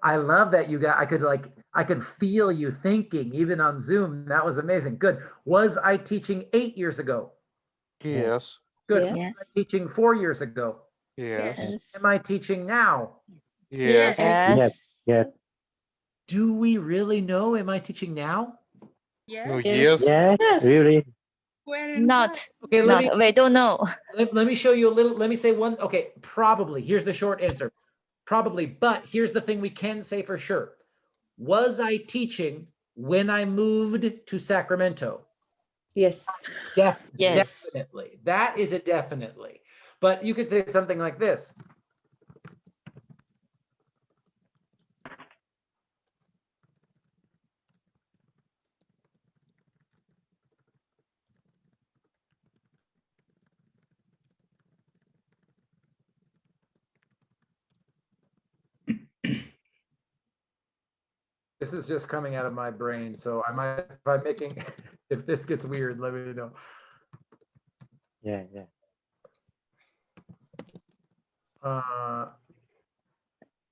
I love that you got, I could feel you thinking even on Zoom. That was amazing. Good. Was I teaching 8 years ago? Yes. Good. Yeah. Was I teaching 4 years ago? Yes. Am I teaching now? Yes. Yes. Do we really know? Am I teaching now? No, Yes. yes. Yes. Really. Not. Okay, Not. We don't know. let me show you a little, let me say one. Okay, probably. Here's the short answer. Probably, but here's the thing we can say for sure. Was I teaching when I moved to Sacramento? Yes. Yes. Definitely. That is a definitely. But you could say something like this. This is just coming out of my brain, so I might, if I'm making, if this gets weird, let me know. Yeah, yeah.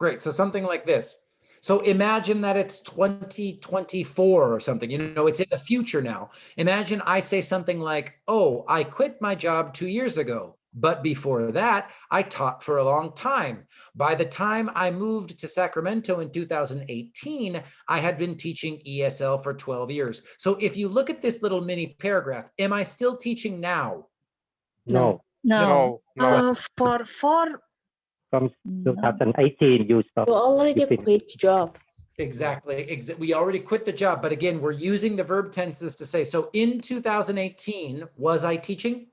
Great, so something like this. So imagine that it's 2024 or something, you know, it's in the future now. Imagine I say something like, oh, I quit my job 2 years ago, but before that, I taught for a long time. By the time I moved to Sacramento in 2018, I had been teaching ESL for 12 years. So if you look at this little mini paragraph, am I still teaching now? No, No. No. For from No. 2018, you stopped. You already You finished. quit job. Exactly. We already quit the job, but again, we're using the verb tenses to say, so in 2018, was I teaching?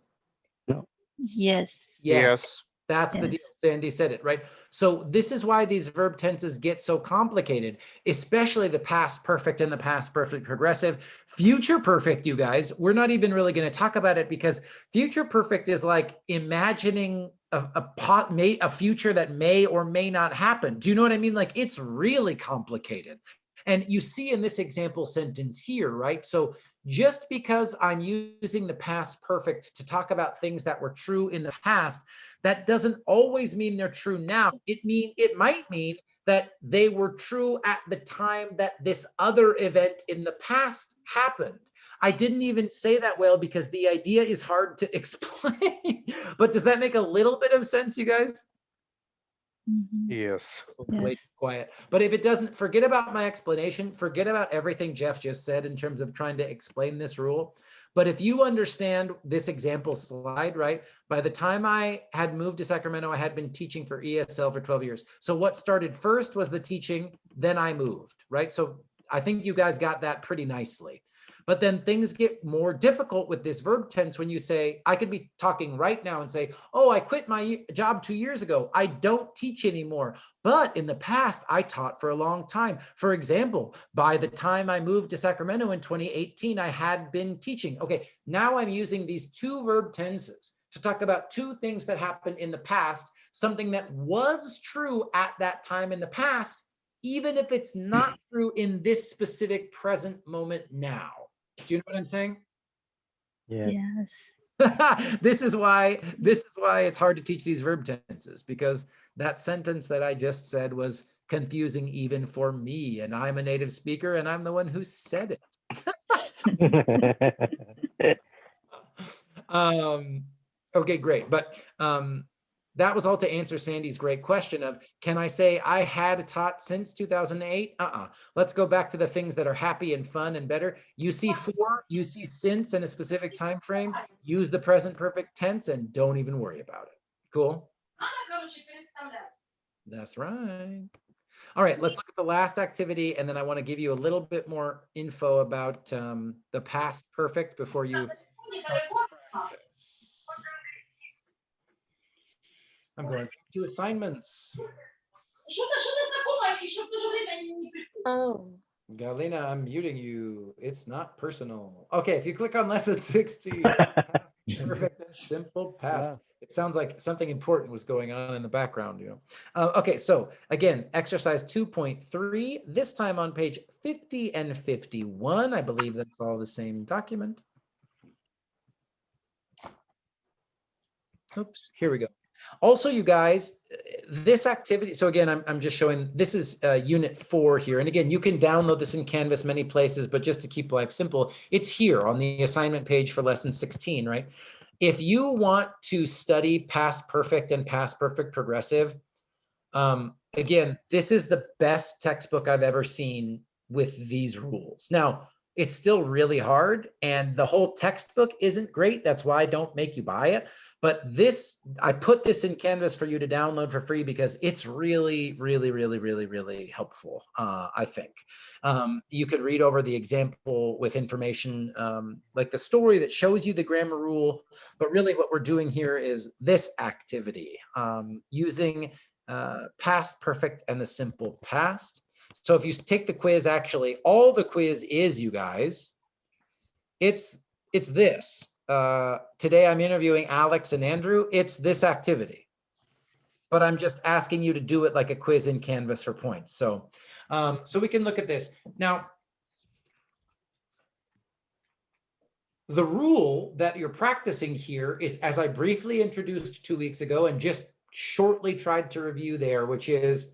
Yes. Yes. That's the deal. Yes. Sandy said it, right? So this is why these verb tenses get so complicated, especially the past perfect and the past perfect progressive. Future perfect, you guys, we're not even really going to talk about it because future perfect is like imagining a future that may or may not happen. Do you know what I mean? Like it's really complicated. And you see in this example sentence here, right? So just because I'm using the past perfect to talk about things that were true in the past, that doesn't always mean they're true now. It might mean that they were true at the time that this other event in the past happened. I didn't even say that well because the idea is hard to explain. But does that make a little bit of sense, you guys? Mhm. Yes. It's way Yes. too quiet. But if it doesn't, forget about my explanation. Forget about everything Jeff just said in terms of trying to explain this rule. But if you understand this example slide, right? By the time I had moved to Sacramento, I had been teaching for ESL for 12 years. So what started first was the teaching, then I moved, right? So I think you guys got that pretty nicely. But then things get more difficult with this verb tense when you say, I could be talking right now and say, oh, I quit my job 2 years ago. I don't teach anymore. But in the past, I taught for a long time. For example, by the time I moved to Sacramento in 2018, I had been teaching. Okay, now I'm using these two verb tenses to talk about two things that happened in the past, something that was true at that time in the past, even if it's not true in this specific present moment now. Do you know what I'm saying? Yeah. Yes. This is why it's hard to teach these verb tenses, because that sentence that I just said was confusing even for me, and I'm a native speaker and I'm the one who said it. Okay, great. But that was all to answer Sandy's great question of, can I say I had taught since 2008? Let's go back to the things that are happy and fun and better. You see for, you see since in a specific time frame, use the present perfect tense and don't even worry about it. Cool? That's right. All right, let's look at the last activity, and then I want to give you a little bit more info about the past perfect before you start to practice. I'm going to assignments. oh, Galina, I'm muting you. It's not personal. Okay, if you click on lesson 16, perfect and simple past. It sounds like something important was going on in the background, you know. Okay, so again, exercise 2.3, this time on page 50 and 51. I believe that's all the same document. Oops, here we go. Also, you guys, this activity, so again, I'm just showing, this is unit 4 here. And again, you can download this in Canvas many places, but just to keep life simple, it's here on the assignment page for lesson 16, right? If you want to study past perfect and past perfect progressive, again, this is the best textbook I've ever seen with these rules. Now, it's still really hard, and the whole textbook isn't great. That's why I don't make you buy it. But this, I put this in Canvas for you to download for free because it's really, really, really, really, really helpful, I think. You could read over the example with information like the story that shows you the grammar rule. But really what we're doing here is this activity using past perfect and the simple past. So if you take the quiz, actually, all the quiz is, you guys, it's this. Today I'm interviewing Alex and Andrew. It's this activity, but I'm just asking you to do it like a quiz in Canvas for points. So So we can look at this. Now, the rule that you're practicing here is, as I briefly introduced 2 weeks ago and just shortly tried to review there, which is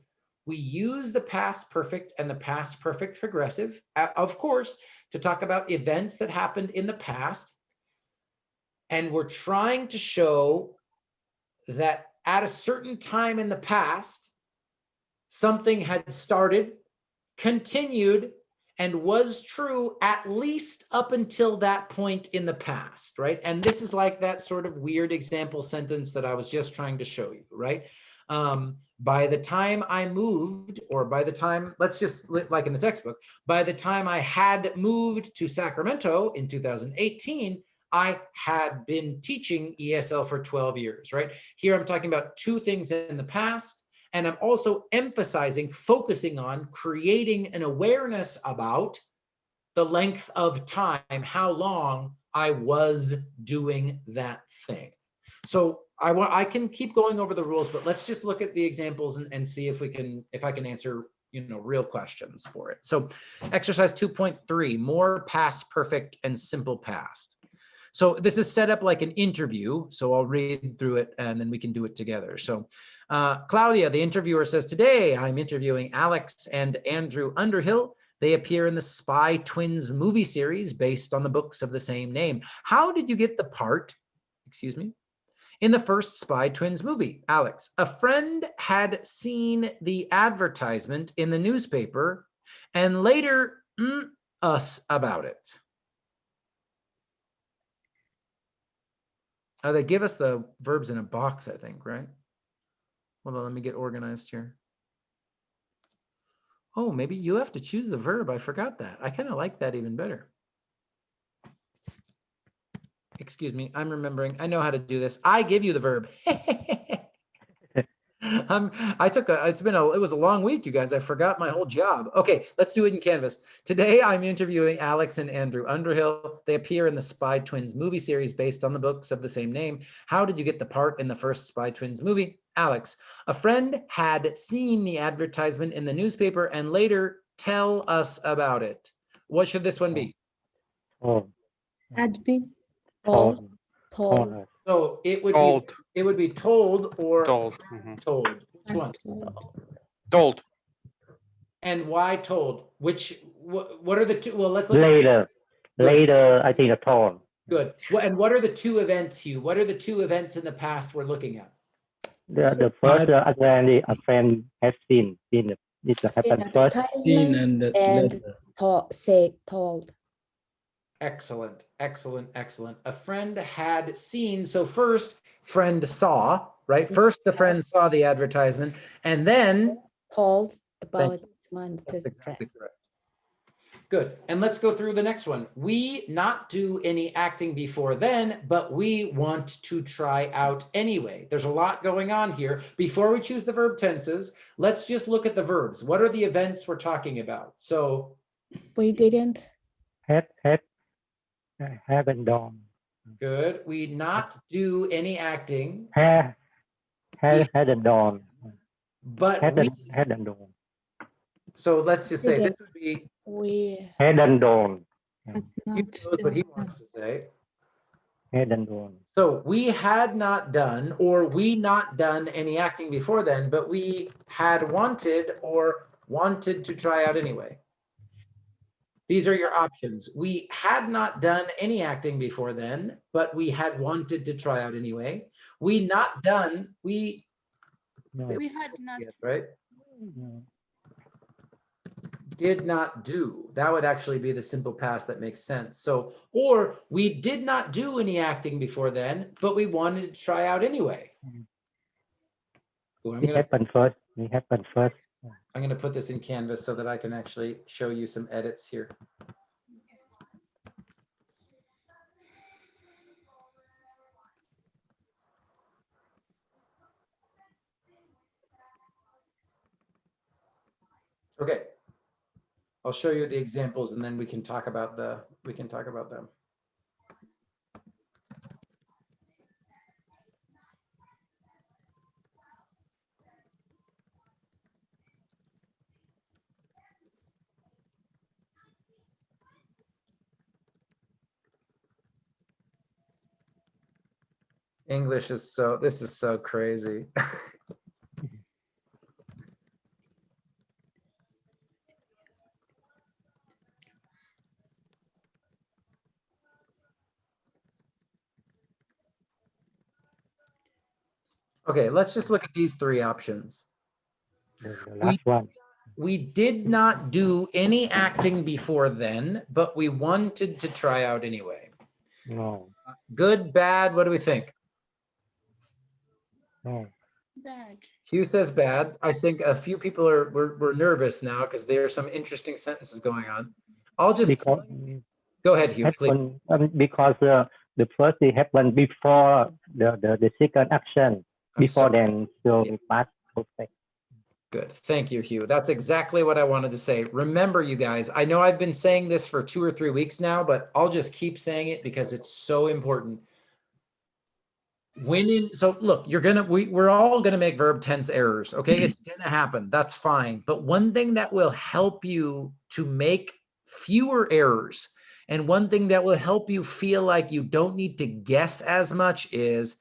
we use the past perfect and the past perfect progressive, of course, to talk about events that happened in the past. And we're trying to show that at a certain time in the past, something had started, continued, and was true at least up until that point in the past, right? And this is like that sort of weird example sentence that I was just trying to show you, right? By the time I moved, or by the time, let's just, like in the textbook, by the time I had moved to Sacramento in 2018, I had been teaching ESL for 12 years, right? Here I'm talking about two things in the past, and I'm also emphasizing, focusing on creating an awareness about the length of time, how long I was doing that thing. So I can keep going over the rules, but let's just look at the examples and see if I can answer, real questions for it. So exercise 2.3, more past perfect and simple past. So this is set up like an interview. So I'll read through it and then we can do it together. So Claudia, the interviewer, says, today I'm interviewing Alex and Andrew Underhill. They appear in the Spy Twins movie series based on the books of the same name. How did you get the part, in the first Spy Twins movie? Alex, a friend had seen the advertisement in the newspaper and later us about it. They give us the verbs in a box, I think, right? Hold on, let me get organized here. Oh, maybe you have to choose the verb. I forgot that. I kind of like that even better. Excuse me, I'm remembering. I know how to do this. I give you the verb. It was a long week, you guys. I forgot my whole job. Okay, let's do it in Canvas. Today, I'm interviewing Alex and Andrew Underhill. They appear in the Spy Twins movie series based on the books of the same name. How did you get the part in the first Spy Twins movie? Alex, a friend had seen the advertisement in the newspaper and later tell us about it. What should this one be? Oh, Had been. Told. So it would Told. be told or Told. Mhm. told. Which one? Told. And why told? What are the two? Well, let's look later. Good. Later, I think a told. Good. And what are the two events, Hugh? What are the two events in the past we're looking at? The first, a friend has seen it happened first. Seen Advertisement and and later. told. Excellent, excellent, excellent. A friend had seen, so first friend saw, right? First the friend saw the advertisement and then Told about one to that's exactly friend. correct. Good. And let's go through the next one. We not do any acting before then, but we want to try out anyway. There's a lot going on here. Before we choose the verb tenses, let's just look at the verbs. What are the events we're talking about? So We didn't. Haven't done. good. We not do any acting, Hadn't done. but we, Hadn't done. so let's just say this would be, We Hadn't done. he knows what he wants to say. Hadn't done. So we had not done, or we not done any acting before then, but we had wanted or wanted to try out anyway. These are your options. We had not done any acting before then, but we had wanted to try out anyway. We not done, we had not. yes, right? No. Did not do. That would actually be the simple past that makes sense. So, or we did not do any acting before then, but we wanted to try out anyway. Ooh, I'm It happened first. It happened first. going to put this in Canvas so that I can actually show you some edits here. Okay. I'll show you the examples and then we can talk about them. English is this is so crazy. Okay, let's just look at these three options. The last one. We did not do any acting before then, but we wanted to try out anyway. No. Good, bad, what do we think? No. Bad. Hugh says bad. I think a few people we're nervous now because there are some interesting sentences going on. I'll just Because go ahead, Hugh, please. because the first thing happened before the second action. I'm Before sorry. then, so past perfect. Good. Thank you, Hugh. That's exactly what I wanted to say. Remember, you guys, I know I've been saying this for 2 or 3 weeks now, but I'll just keep saying it because it's so important. So look, we're all gonna make verb tense errors. Okay, it's gonna happen. That's fine. But one thing that will help you to make fewer errors, and one thing that will help you feel like you don't need to guess as much is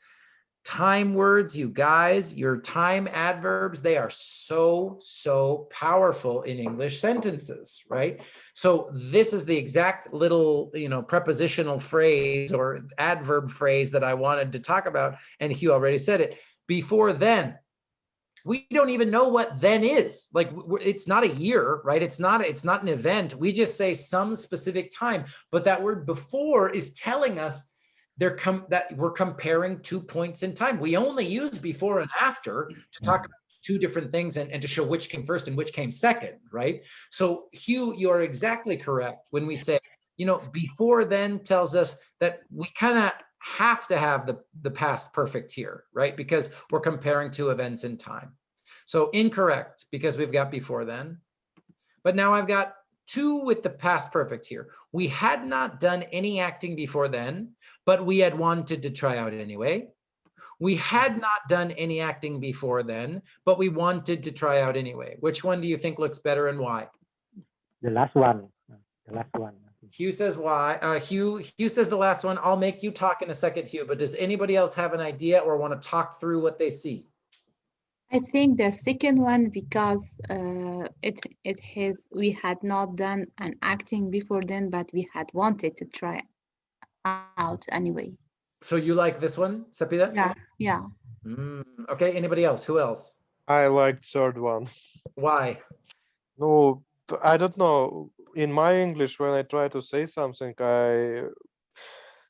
time words. You guys, your time adverbs, they are so powerful in English sentences, right? So this is the exact little, prepositional phrase or adverb phrase that I wanted to talk about, and Hugh already said it. Before then, we don't even know what then is. Like, it's not a year, right? It's not an event. We just say some specific time, but that word before is telling us that we're comparing 2 points in time. We only use before and after to talk about 2 different things and to show which came first and which came second, right? So Hugh, you're exactly correct when we say, before then tells us that we kind of have to have the past perfect here, right? Because we're comparing 2 events in time. So incorrect, because we've got before then. But now I've got 2 with the past perfect here. We had not done any acting before then, but we had wanted to try out anyway. We had not done any acting before then, but we wanted to try out anyway. Which one do you think looks better and why? The last one. The last one. Hugh says why. Hugh says the last one. I'll make you talk in a second, Hugh, but does anybody else have an idea or want to talk through what they see? I think the second one, because we had not done an acting before then, but we had wanted to try out anyway. So you like this one, Sapida? Yeah. Okay, anybody else? Who else? I like third one. Why? No, I don't know. In my English, when I try to say something, I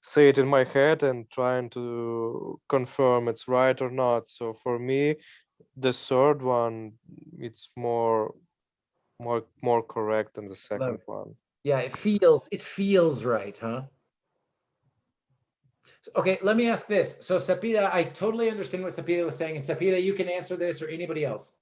say it in my head and trying to confirm it's right or not. So for me, the third one, it's more correct than the second one. Yeah, it feels right, huh? Okay, let me ask this. So Sapida, I totally understand what Sapida was saying, and Sapida, you can answer this or anybody else.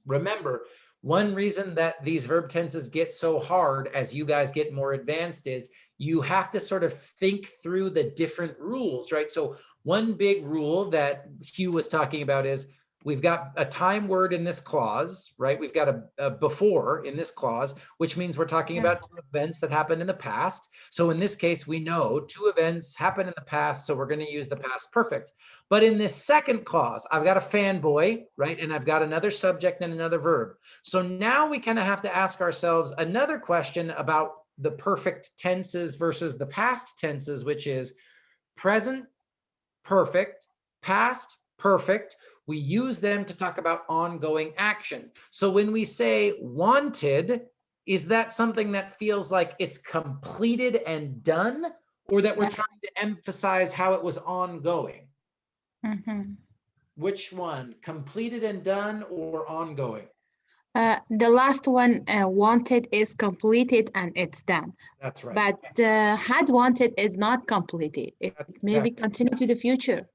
Remember, one reason that these verb tenses get so hard as you guys get more advanced is you have to sort of think through the different rules, right? So one big rule that Hugh was talking about is we've got a time word in this clause, right? We've got a before in this clause, which means we're talking about 2 events that happened in the past. So in this case, we know 2 events happened in the past, so we're going to use the past perfect. But in this second clause, I've got a fanboy, right? And I've got another subject and another verb. So now we kind of have to ask ourselves another question about the perfect tenses versus the past tenses, which is present perfect, past perfect. We use them to talk about ongoing action. So when we say wanted, is that something that feels like it's completed and done, or that we're trying to emphasize how it was ongoing? Which one, completed and done or ongoing? The last one, wanted, is completed and it's done. That's right. But had wanted is not completed. It maybe continue to the future.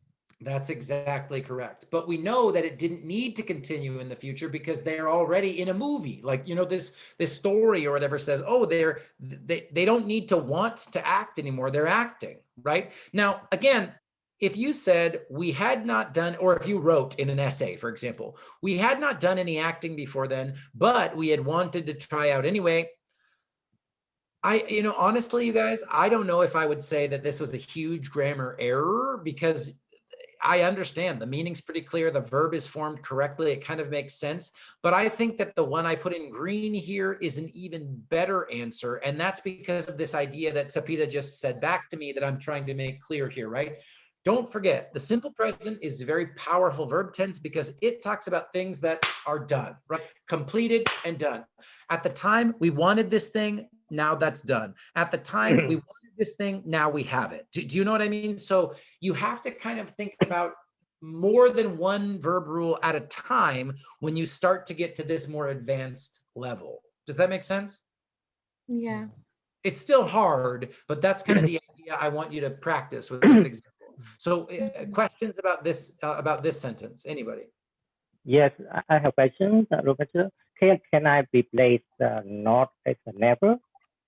That's exactly correct. But we know that it didn't need to continue in the future because they're already in a movie. Like, this story or whatever says, oh, they don't need to want to act anymore. They're acting, right? Now, again, if you said we had not done, or if you wrote in an essay, for example, we had not done any acting before then, but we had wanted to try out anyway. Honestly, you guys, I don't know if I would say that this was a huge grammar error, because I understand the meaning's pretty clear. The verb is formed correctly. It kind of makes sense. But I think that the one I put in green here is an even better answer. And that's because of this idea that Sapita just said back to me that I'm trying to make clear here, right? Don't forget, the simple present is a very powerful verb tense because it talks about things that are done, right? Completed and done. At the time we wanted this thing, now that's done. At the time we wanted this thing, now we have it. Do you know what I mean? So you have to kind of think about more than one verb rule at a time when you start to get to this more advanced level. Does that make sense? Yeah. It's still hard, but that's kind of the idea I want you to practice with this example. So questions about this sentence, anybody? Yes, I have questions, Professor. Can I replace not as a never?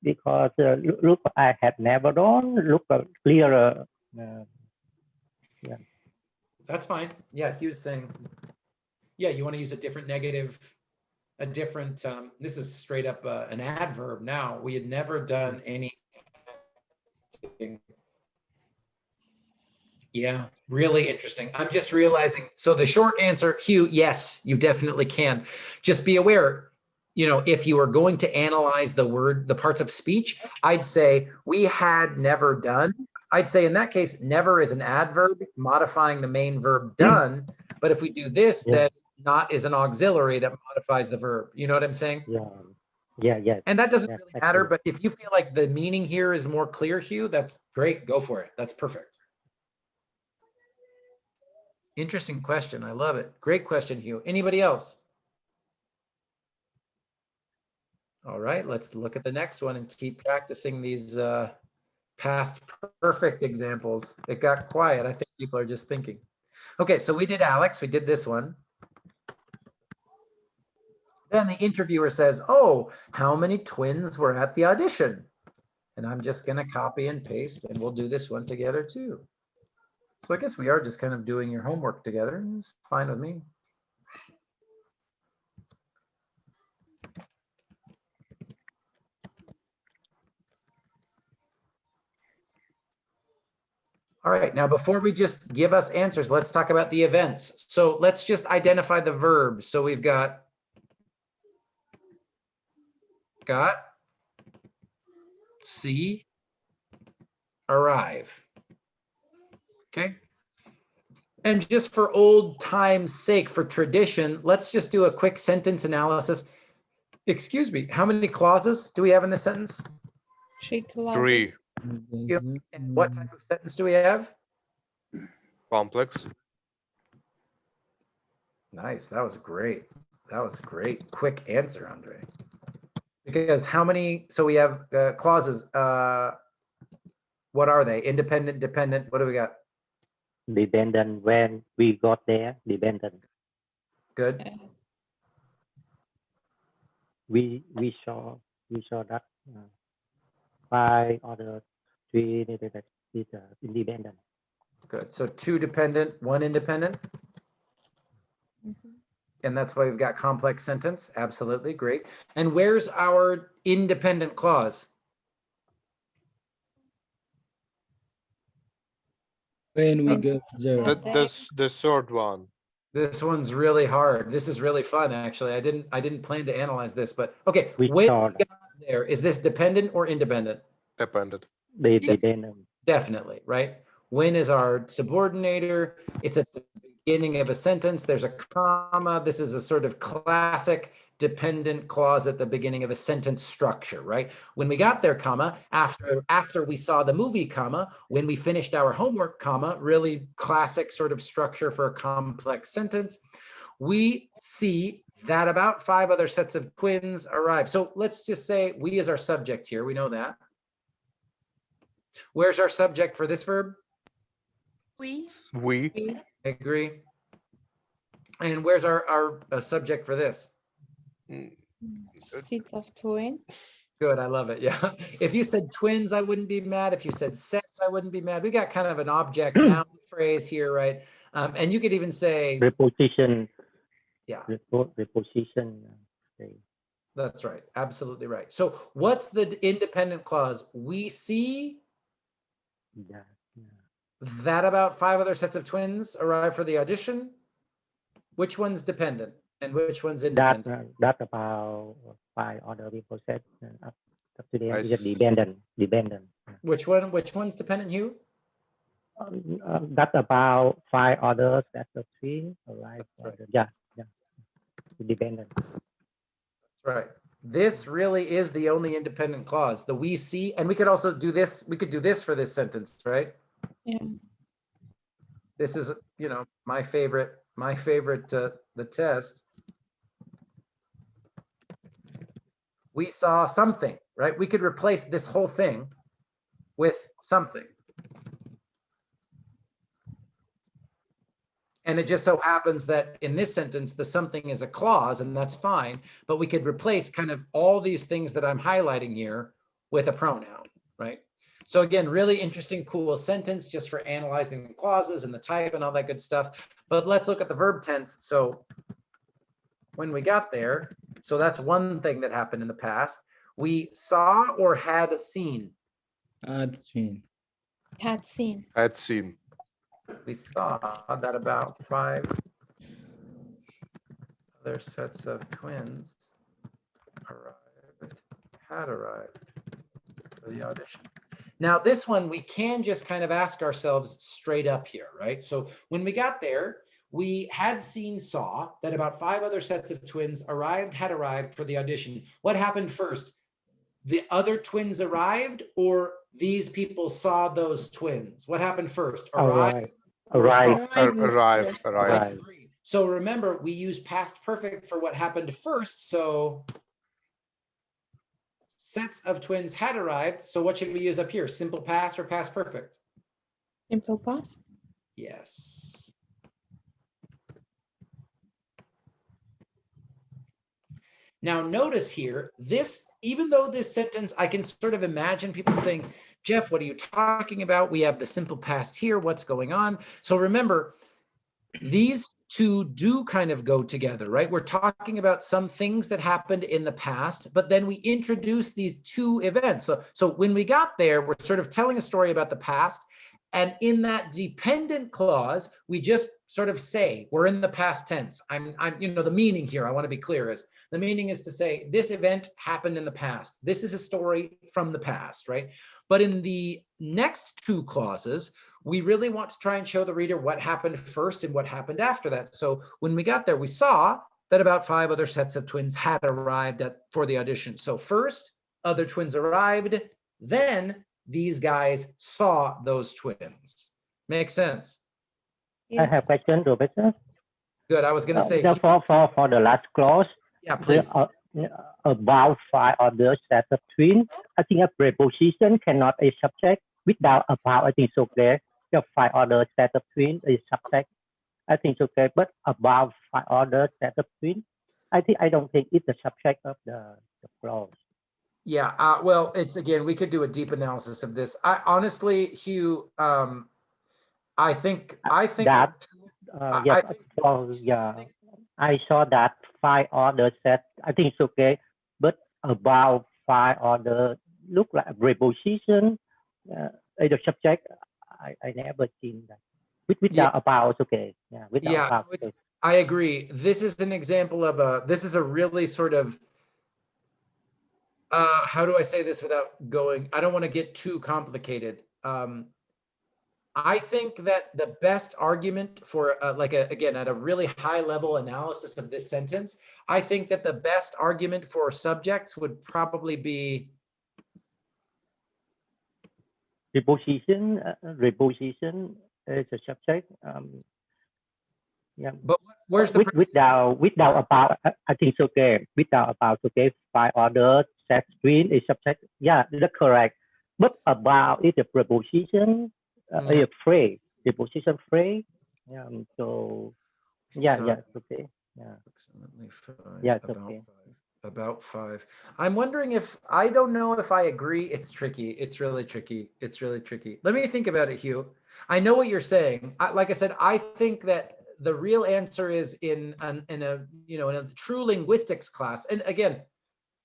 Because look, I have never done, look clearer. Yeah. That's fine. Yeah, he was saying, yeah, you want to use a different negative, a different, this is straight up an adverb now. We had never done any. Yeah, really interesting. I'm just realizing, so the short answer, Hugh, yes, you definitely can. Just be aware, you know, if you are going to analyze the parts of speech, I'd say we had never done. I'd say in that case, never is an adverb modifying the main verb done. But if we do this, Yeah. then not is an auxiliary that modifies the verb. You know what I'm saying? Yeah. And that doesn't Yeah, really matter, actually. but if you feel like the meaning here is more clear, Hugh, that's great. Go for it. That's perfect. Interesting question. I love it. Great question, Hugh. Anybody else? All right, let's look at the next one and keep practicing these past perfect examples. It got quiet. I think people are just thinking. Okay, so we did Alex. We did this one. Then the interviewer says, oh, how many twins were at the audition? And I'm just going to copy and paste, and we'll do this one together too. So I guess we are just kind of doing your homework together. It's fine with me. All right, now before we just give us answers, let's talk about the events. So let's just identify the verbs. So we've got, see, arrive. Okay. And just for old time's sake, for tradition, let's just do a quick sentence analysis. Excuse me, how many clauses do we have in this sentence? 3. And what type of sentence do we have? Complex. Nice, that was great. That was great. Quick answer, Andre. Because how many, so we have clauses. What are they? Independent, dependent, what do we got? Dependent, when we got there, dependent. Good. We saw that 5 other 3 is independent. Good. So 2 dependent, 1 independent. And that's why we've got complex sentence. Absolutely. Great. And where's our independent clause? When we go there. The third one. This one's really hard. This is really fun, actually. I didn't plan to analyze this, but okay. We When saw we got there, is this dependent or independent? Dependent. Dependent. Definitely, right? When is our subordinator? It's at the beginning of a sentence. There's a comma. This is a sort of classic dependent clause at the beginning of a sentence structure, right? When we got there, comma, after we saw the movie, comma, when we finished our homework, comma, really classic sort of structure for a complex sentence. We see that about 5 other sets of twins arrive. So let's just say we as our subject here, we know that. Where's our subject for this verb? We. I agree. And where's our subject for this? Set of twin. Good, I love it. Yeah. If you said twins, I wouldn't be mad. If you said sets, I wouldn't be mad. We got kind of an object noun phrase here, right? And you could even say Preposition. Yeah. Preposition. That's right. Absolutely right. So what's the independent clause? We see. Yeah. that about 5 other sets of twins arrive for the audition. Which one's dependent and which one's independent? That about 5 other people said up to them is s- dependent. Which one's dependent, Hugh? That's about 5 others that the twin arrive. That's Yeah, dependent. Right. This really is the only independent clause. The we see, and we could also do this. We could do this for this sentence, right? Yeah. This is, you know, my favorite, the test. We saw something, right? We could replace this whole thing with something. And it just so happens that in this sentence, the something is a clause, and that's fine, but we could replace kind of all these things that I'm highlighting here with a pronoun, right? So again, really interesting, cool sentence just for analyzing the clauses and the type and all that good stuff. But let's look at the verb tense. So when we got there, so that's one thing that happened in the past. We saw or had seen. Had seen. Had seen. Had seen. We saw that about 5 other sets of twins had arrived for the audition. Now this one, we can just kind of ask ourselves straight up here, right? So when we got there, we had seen, saw that about 5 other sets of twins had arrived for the audition. What happened first? The other twins arrived, or these people saw those twins? What happened first? Arrive. So remember, we use past perfect for what happened first. So sets of twins had arrived. So what should we use up here? Simple past or past perfect? Simple past. Yes. Now notice here, this, even though this sentence, I can sort of imagine people saying, Jeff, what are you talking about? We have the simple past here. What's going on? So remember, these two do kind of go together, right? We're talking about some things that happened in the past, but then we introduce these 2 events. So when we got there, we're sort of telling a story about the past. And in that dependent clause, we just sort of say, we're in the past tense. I'm, you know, the meaning here, I want to be clear, is the meaning is to say, this event happened in the past. This is a story from the past, right? But in the next 2 clauses, we really want to try and show the reader what happened first and what happened after that. So when we got there, we saw that about 5 other sets of twins had arrived for the audition. So first, other twins arrived, then these guys saw those twins. Makes sense? I have a question, Professor. Good. I was going to say for the last clause. Yeah, please. About 5 other sets of twins. I think a preposition cannot a subject. Without about, I think it's okay. The 5 other sets of twins is subject. I think it's okay. But about 5 other sets of twins, I don't think it's the subject of the clause. Yeah, well, it's, again, we could do a deep analysis of this. I honestly, Hugh, I think that I saw that 5 other sets. I think it's okay, but about 5 other look like a preposition. The subject, I never seen that. Without about, it's okay. Yeah, without about. I agree. This is an example of this is a really sort of, how do I say this without going, I don't want to get too complicated. I think that the best argument for again, at a really high level analysis of this sentence, I think that the best argument for subjects would probably be Preposition is a subject. Yeah. But where's the without about? I think it's okay. Without about, okay. 5 other set twin is subject. Yeah, that's correct. But about is a preposition. A phrase. Preposition phrase. So yeah, it's okay. Yeah. Approximately 5. Yeah, it's okay. About 5. I'm wondering if, I don't know if I agree. It's tricky. It's really tricky. It's really tricky. Let me think about it, Hugh. I know what you're saying. Like I said, I think that the real answer is in a true linguistics class. And again,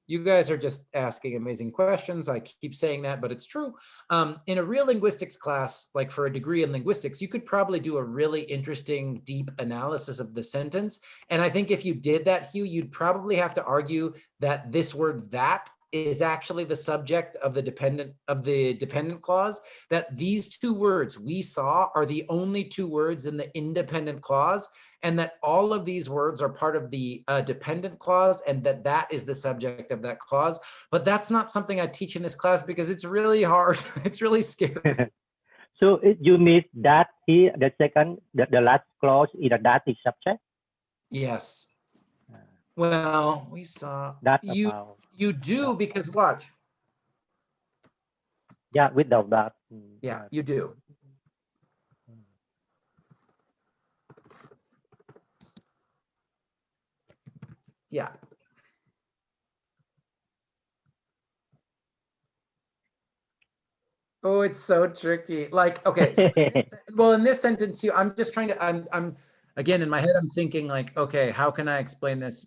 You guys are just asking amazing questions. I keep saying that, but it's true. In a real linguistics class, like for a degree in linguistics, you could probably do a really interesting, deep analysis of the sentence. And I think if you did that, Hugh, you'd probably have to argue that this word "that" is actually the subject of the dependent clause, that these two words "we saw" are the only two words in the independent clause, and that all of these words are part of the dependent clause, and that is the subject of that clause. But that's not something I teach in this class because it's really hard. It's really scary. So you mean that here, the last clause is a dative subject? Yes. Well, we saw That you. about, You do because watch. yeah, without that. Yeah, you do. Yeah. Oh, it's so tricky. Like, okay, so in this sentence here, I'm just trying to, I'm again, in my head, I'm thinking like, okay, how can I explain this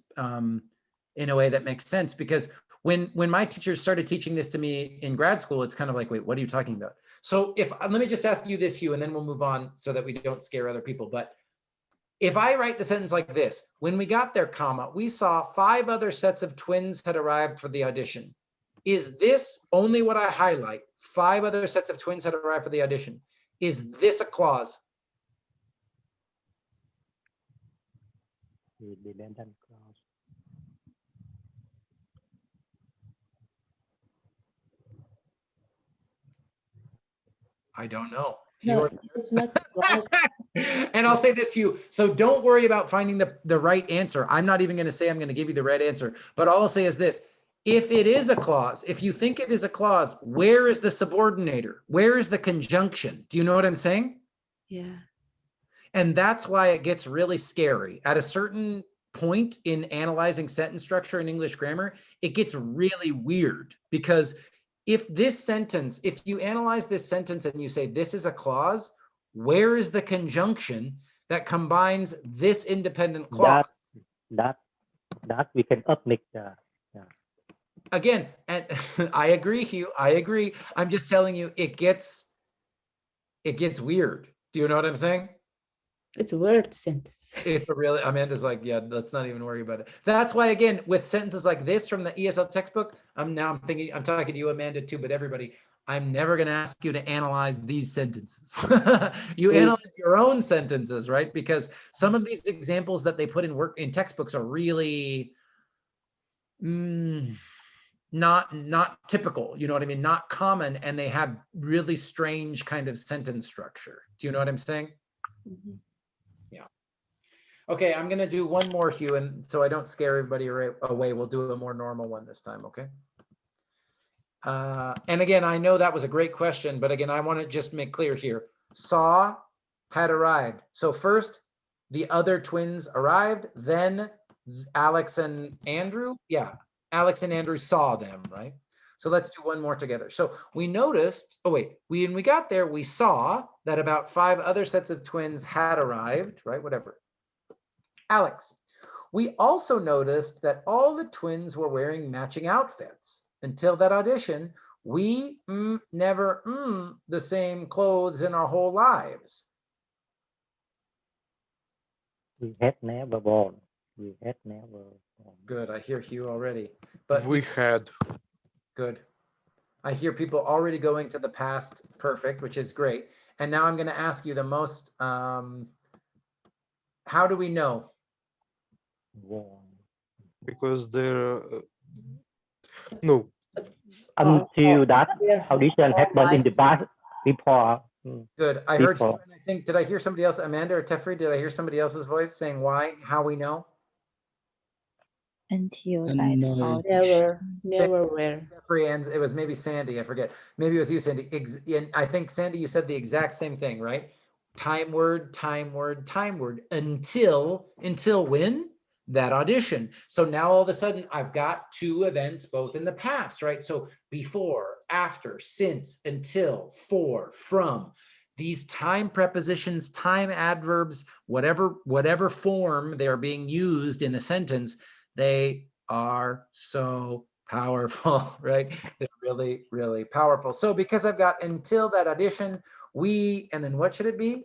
in a way that makes sense? Because when my teachers started teaching this to me in grad school, it's kind of like, wait, what are you talking about? So if, let me just ask you this, Hugh, and then we'll move on so that we don't scare other people. But if I write the sentence like this, when we got there, comma, we saw 5 other sets of twins had arrived for the audition. Is this only what I highlight? 5 other sets of twins had arrived for the audition. Is this a clause? the dependent clause. I don't know. No, this is not clause. And I'll say this to you. So don't worry about finding the right answer. I'm not even going to say I'm going to give you the right answer, but all I'll say is this. If it is a clause, if you think it is a clause, where is the subordinator? Where is the conjunction? Do you know what I'm saying? Yeah. And that's why it gets really scary. At a certain point in analyzing sentence structure in English grammar, it gets really weird because if this sentence, if you analyze this sentence and you say this is a clause, where is the conjunction that combines this independent clause? That we can upmix the. Yeah. Again, and I agree, Hugh. I agree. I'm just telling you, it gets weird. Do you know what I'm saying? It's a word sentence. It's a really, Amanda's like, yeah, let's not even worry about it. That's why, again, with sentences like this from the ESL textbook, I'm talking to you, Amanda, too, but everybody, I'm never going to ask you to analyze these sentences. You analyze your own sentences, right? Because some of these examples that they put in textbooks are really not typical, you know what I mean? Not common, and they have really strange kind of sentence structure. Do you know what I'm saying? Mhm. Okay, I'm gonna do one more, Hugh, and so I don't scare everybody away, we'll do a more normal one this time, okay? And again, I know that was a great question, but again, I want to just make clear here. Saw had arrived. So first, the other twins arrived, then Alex and Andrew. Yeah, Alex and Andrew saw them, right? So let's do one more together. So we noticed, oh wait, when we got there, we saw that about 5 other sets of twins had arrived, right? Whatever. Alex, we also noticed that all the twins were wearing matching outfits. Until that audition, we never the same clothes in our whole lives. We had never born. We had never born. Good, I hear Hugh already. But We had. good. I hear people already going to the past perfect, which is great. And now I'm going to ask you the most, how do we know? Born. Because they're no. Until that Their audition whole happened in the lives. past before. Good. I heard you, Before. and I think, did I hear somebody else, Amanda or Tefri? Did I hear somebody else's voice saying why, how we know? Until And that audition. Never were. Tefri, and it was maybe Sandy, I forget. Maybe it was you, Sandy. And I think, Sandy, you said the exact same thing, right? Time word, time word, time word, until when? That audition. So now all of a sudden I've got 2 events both in the past, right? So before, after, since, until, for, from. These time prepositions, time adverbs, whatever form they are being used in a sentence, they are so Powerful, right? It's really, really powerful. So because I've got until that addition, we, and then what should it be?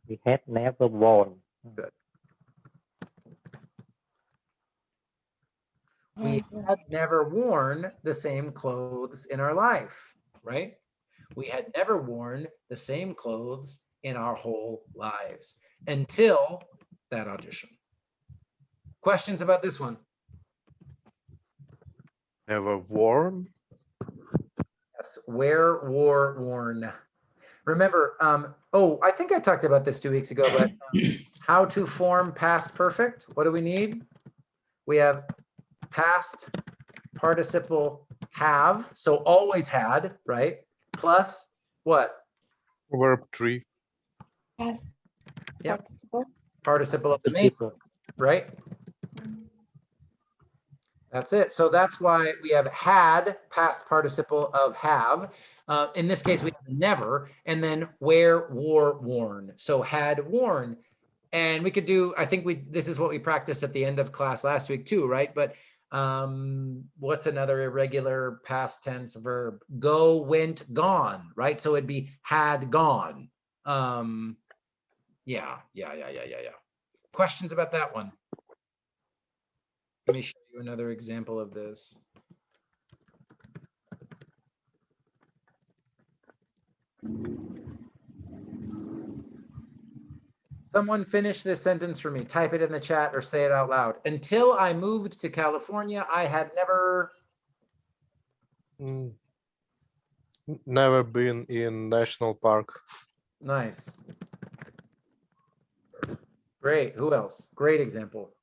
We had never worn. Good. We had never worn the same clothes in our life, right? We had never worn the same clothes in our whole lives until that audition. Questions about this one? Never worn. Yes, wear, wore, worn. Remember, oh, I think I talked about this 2 weeks ago, but how to form past perfect. What do we need? We have past participle have, so always had, right? Plus what? Verb 3. Past Yep. participle. Participle of the main, right? That's it. So that's why we have had, past participle of have. In this case, we have never, and then wear, wore, worn. So had worn. And we could do, I think this is what we practiced at the end of class last week too, right? But what's another irregular past tense verb? Go, went, gone, right? So it'd be had gone. Yeah. Questions about that one? Let me show you another example of this. Someone finish this sentence for me. Type it in the chat or say it out loud. Until I moved to California, I had never. Never been in national park. Nice. Great. Who else? Great example.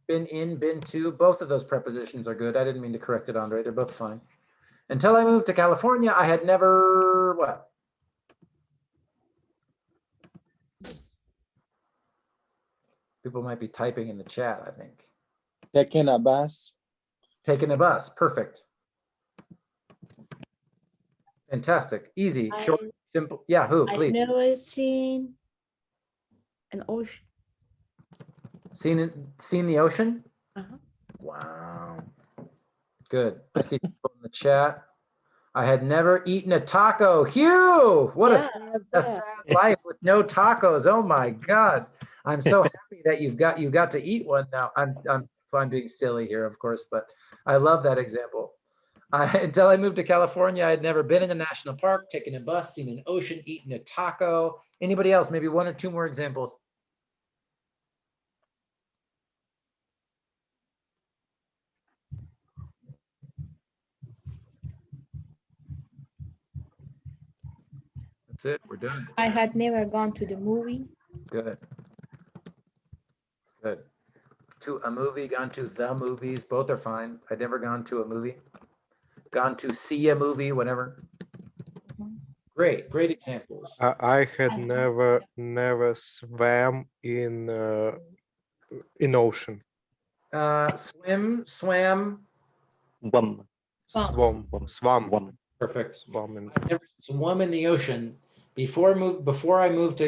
Been in, been to. Both of those prepositions are good. I didn't mean to correct it, Andre. They're both fine. Until I moved to California, I had never what? People might be typing in the chat, I think. Taking a bus. Taking a bus. Perfect. Fantastic. Easy, short, simple. Yeah, who, please? I've never seen an ocean. Seen the ocean? Uh-huh. Wow. Good. I see people in the chat. I had never eaten a taco. Hugh, what a sad life with no tacos. Oh my God. I'm so happy that you got to eat one now. I'm being silly here, of course, but I love that example. Until I moved to California, I had never been in a national park, taken a bus, seen an ocean, eaten a taco. Anybody else? Maybe one or two more examples. That's it. We're done. I had never gone to the movie. Good. Good. To a movie, gone to the movies, both are fine. I'd never gone to a movie. Gone to see a movie, whatever. Great, great examples. I had never swam in ocean. Swim, swam. Swam. Perfect. Swam. I've never swum in the ocean until I moved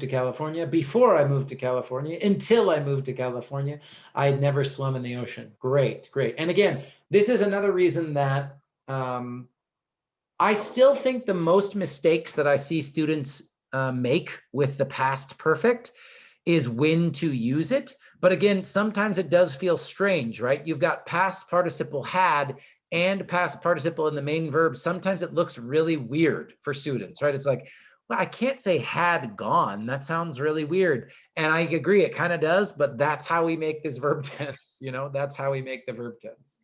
to California. Before I moved to California, until I moved to California, I had never swum in the ocean. Great, great. And again, this is another reason that I still think the most mistakes that I see students make with the past perfect is when to use it. But again, sometimes it does feel strange, right? You've got past participle had and past participle in the main verb. Sometimes it looks really weird for students, right? It's like, well, I can't say had gone. That sounds really weird. And I agree, it kind of does, but that's how we make this verb tense, that's how we make the verb tense.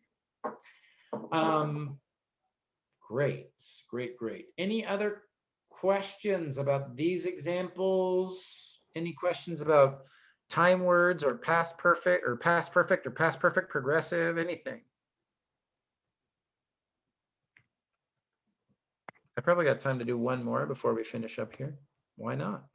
Great, great, great. Any other questions about these examples? Any questions about time words or past perfect or past perfect or past perfect progressive, anything? I probably got time to do one more before we finish up here. Why not?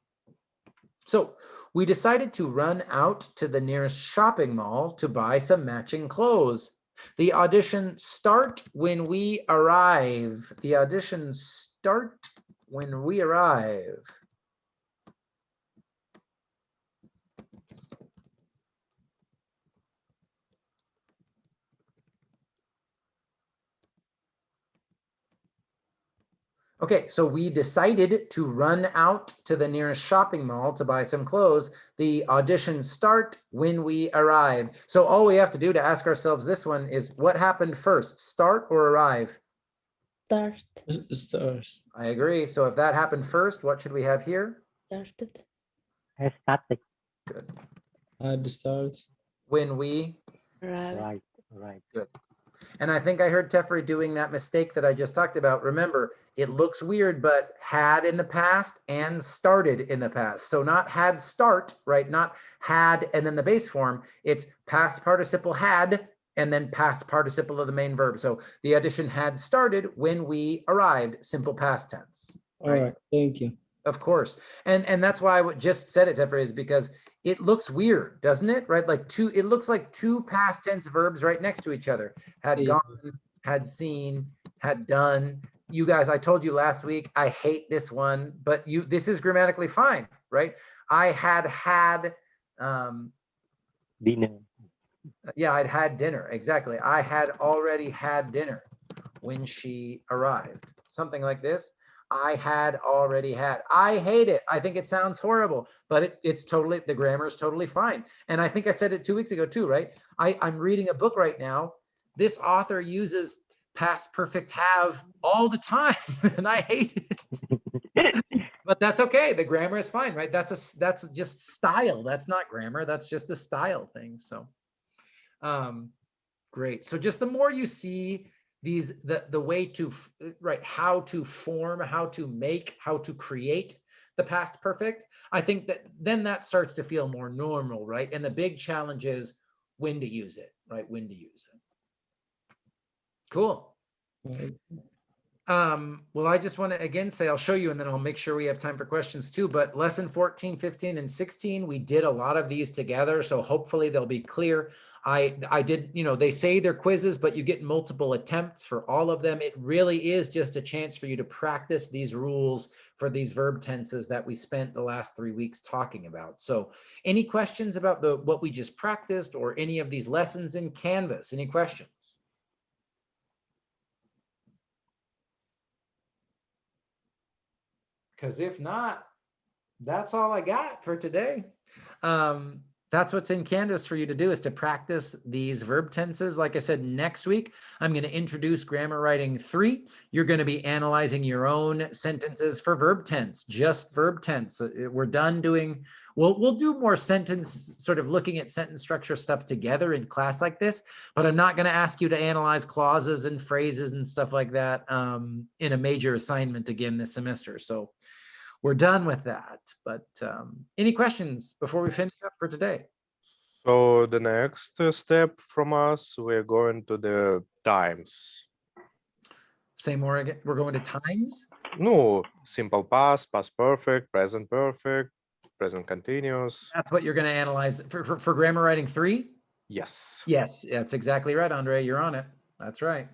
So we decided to run out to the nearest shopping mall to buy some matching clothes. The audition start when we arrive. The audition start when we arrive. Okay, so we decided to run out to the nearest shopping mall to buy some clothes. The auditions start when we arrive. So all we have to do to ask ourselves this one is what happened first, start or arrive? Start. Stars. I agree. So if that happened first, what should we have here? Started. Has started. Good. At the start. When we, Arrive. Right. good. And I think I heard Teferi doing that mistake that I just talked about. Remember, it looks weird, but had in the past and started in the past. So not had start, right? Not had and then the base form. It's past participle had and then past participle of the main verb. So the audition had started when we arrived, simple past tense. All right. Thank you. Of course. And that's why I just said it, Teferi, is because it looks weird, doesn't it? Right? Like it looks like two past tense verbs right next to each other. Had Yeah. gone, had seen, had done. You guys, I told you last week, I hate this one, but this is grammatically fine, right? I had Dinner. yeah, I'd had dinner. Exactly. I had already had dinner when she arrived. Something like this. I had already had. I hate it. I think it sounds horrible, but it's totally, the grammar is totally fine. And I think I said it 2 weeks ago too, right? I'm reading a book right now. This author uses past perfect have all the time and I hate it. But that's okay. The grammar is fine, right? That's just style. That's not grammar. That's just a style thing. So great. So just the more you see these, the way to, right, how to form, how to make, how to create the past perfect, I think that then that starts to feel more normal, right? And the big challenge is when to use it, right? When to use it. Cool. Right. Well, I just want to again say, I'll show you and then I'll make sure we have time for questions too, but lesson 14, 15, and 16, we did a lot of these together. So hopefully they'll be clear. I did, they say they're quizzes, but you get multiple attempts for all of them. It really is just a chance for you to practice these rules for these verb tenses that we spent the last 3 weeks talking about. So any questions about what we just practiced or any of these lessons in Canvas? Any questions? Because if not, that's all I got for today. That's what's in Canvas for you to do, is to practice these verb tenses. Like I said, next week, I'm going to introduce Grammar Writing 3. You're going to be analyzing your own sentences for verb tense, just verb tense. We're done doing, we'll do more sentence, sort of looking at sentence structure stuff together in class like this, but I'm not going to ask you to analyze clauses and phrases and stuff like that in a major assignment again this semester. So we're done with that, but any questions before we finish up for today? So the next step from us, we're going to the times. Say more again. We're going to times. No, simple past, past perfect, present continuous. That's what you're going to analyze for Grammar Writing 3? Yes. Yes, that's exactly right, Andre. You're on it. That's right.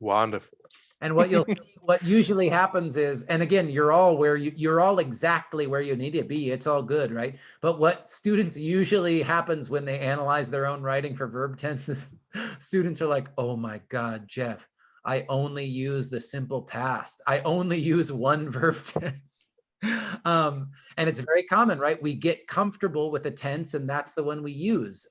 Wonderful. And what usually happens is, and again, you're all exactly where you need to be. It's all good, right? But what students usually happens when they analyze their own writing for verb tenses, students are like, oh my God, Jeff, I only use the simple past. I only use one verb tense. And it's very common, right? We get comfortable with a tense and that's the one we use.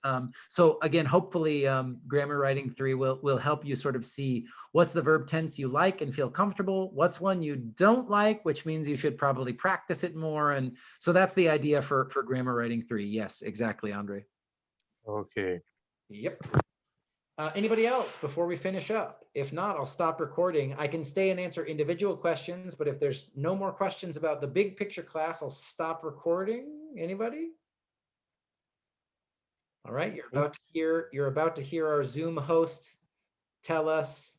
So again, hopefully Grammar Writing 3 will help you sort of see what's the verb tense you like and feel comfortable, what's one you don't like, which means you should probably practice it more. And so that's the idea for Grammar Writing 3. Yes, exactly, Andre. Okay. Yep. Anybody else before we finish up? If not, I'll stop recording. I can stay and answer individual questions, but if there's no more questions about the big picture class, I'll stop recording. Anybody? All right, you're about to hear our Zoom host tell us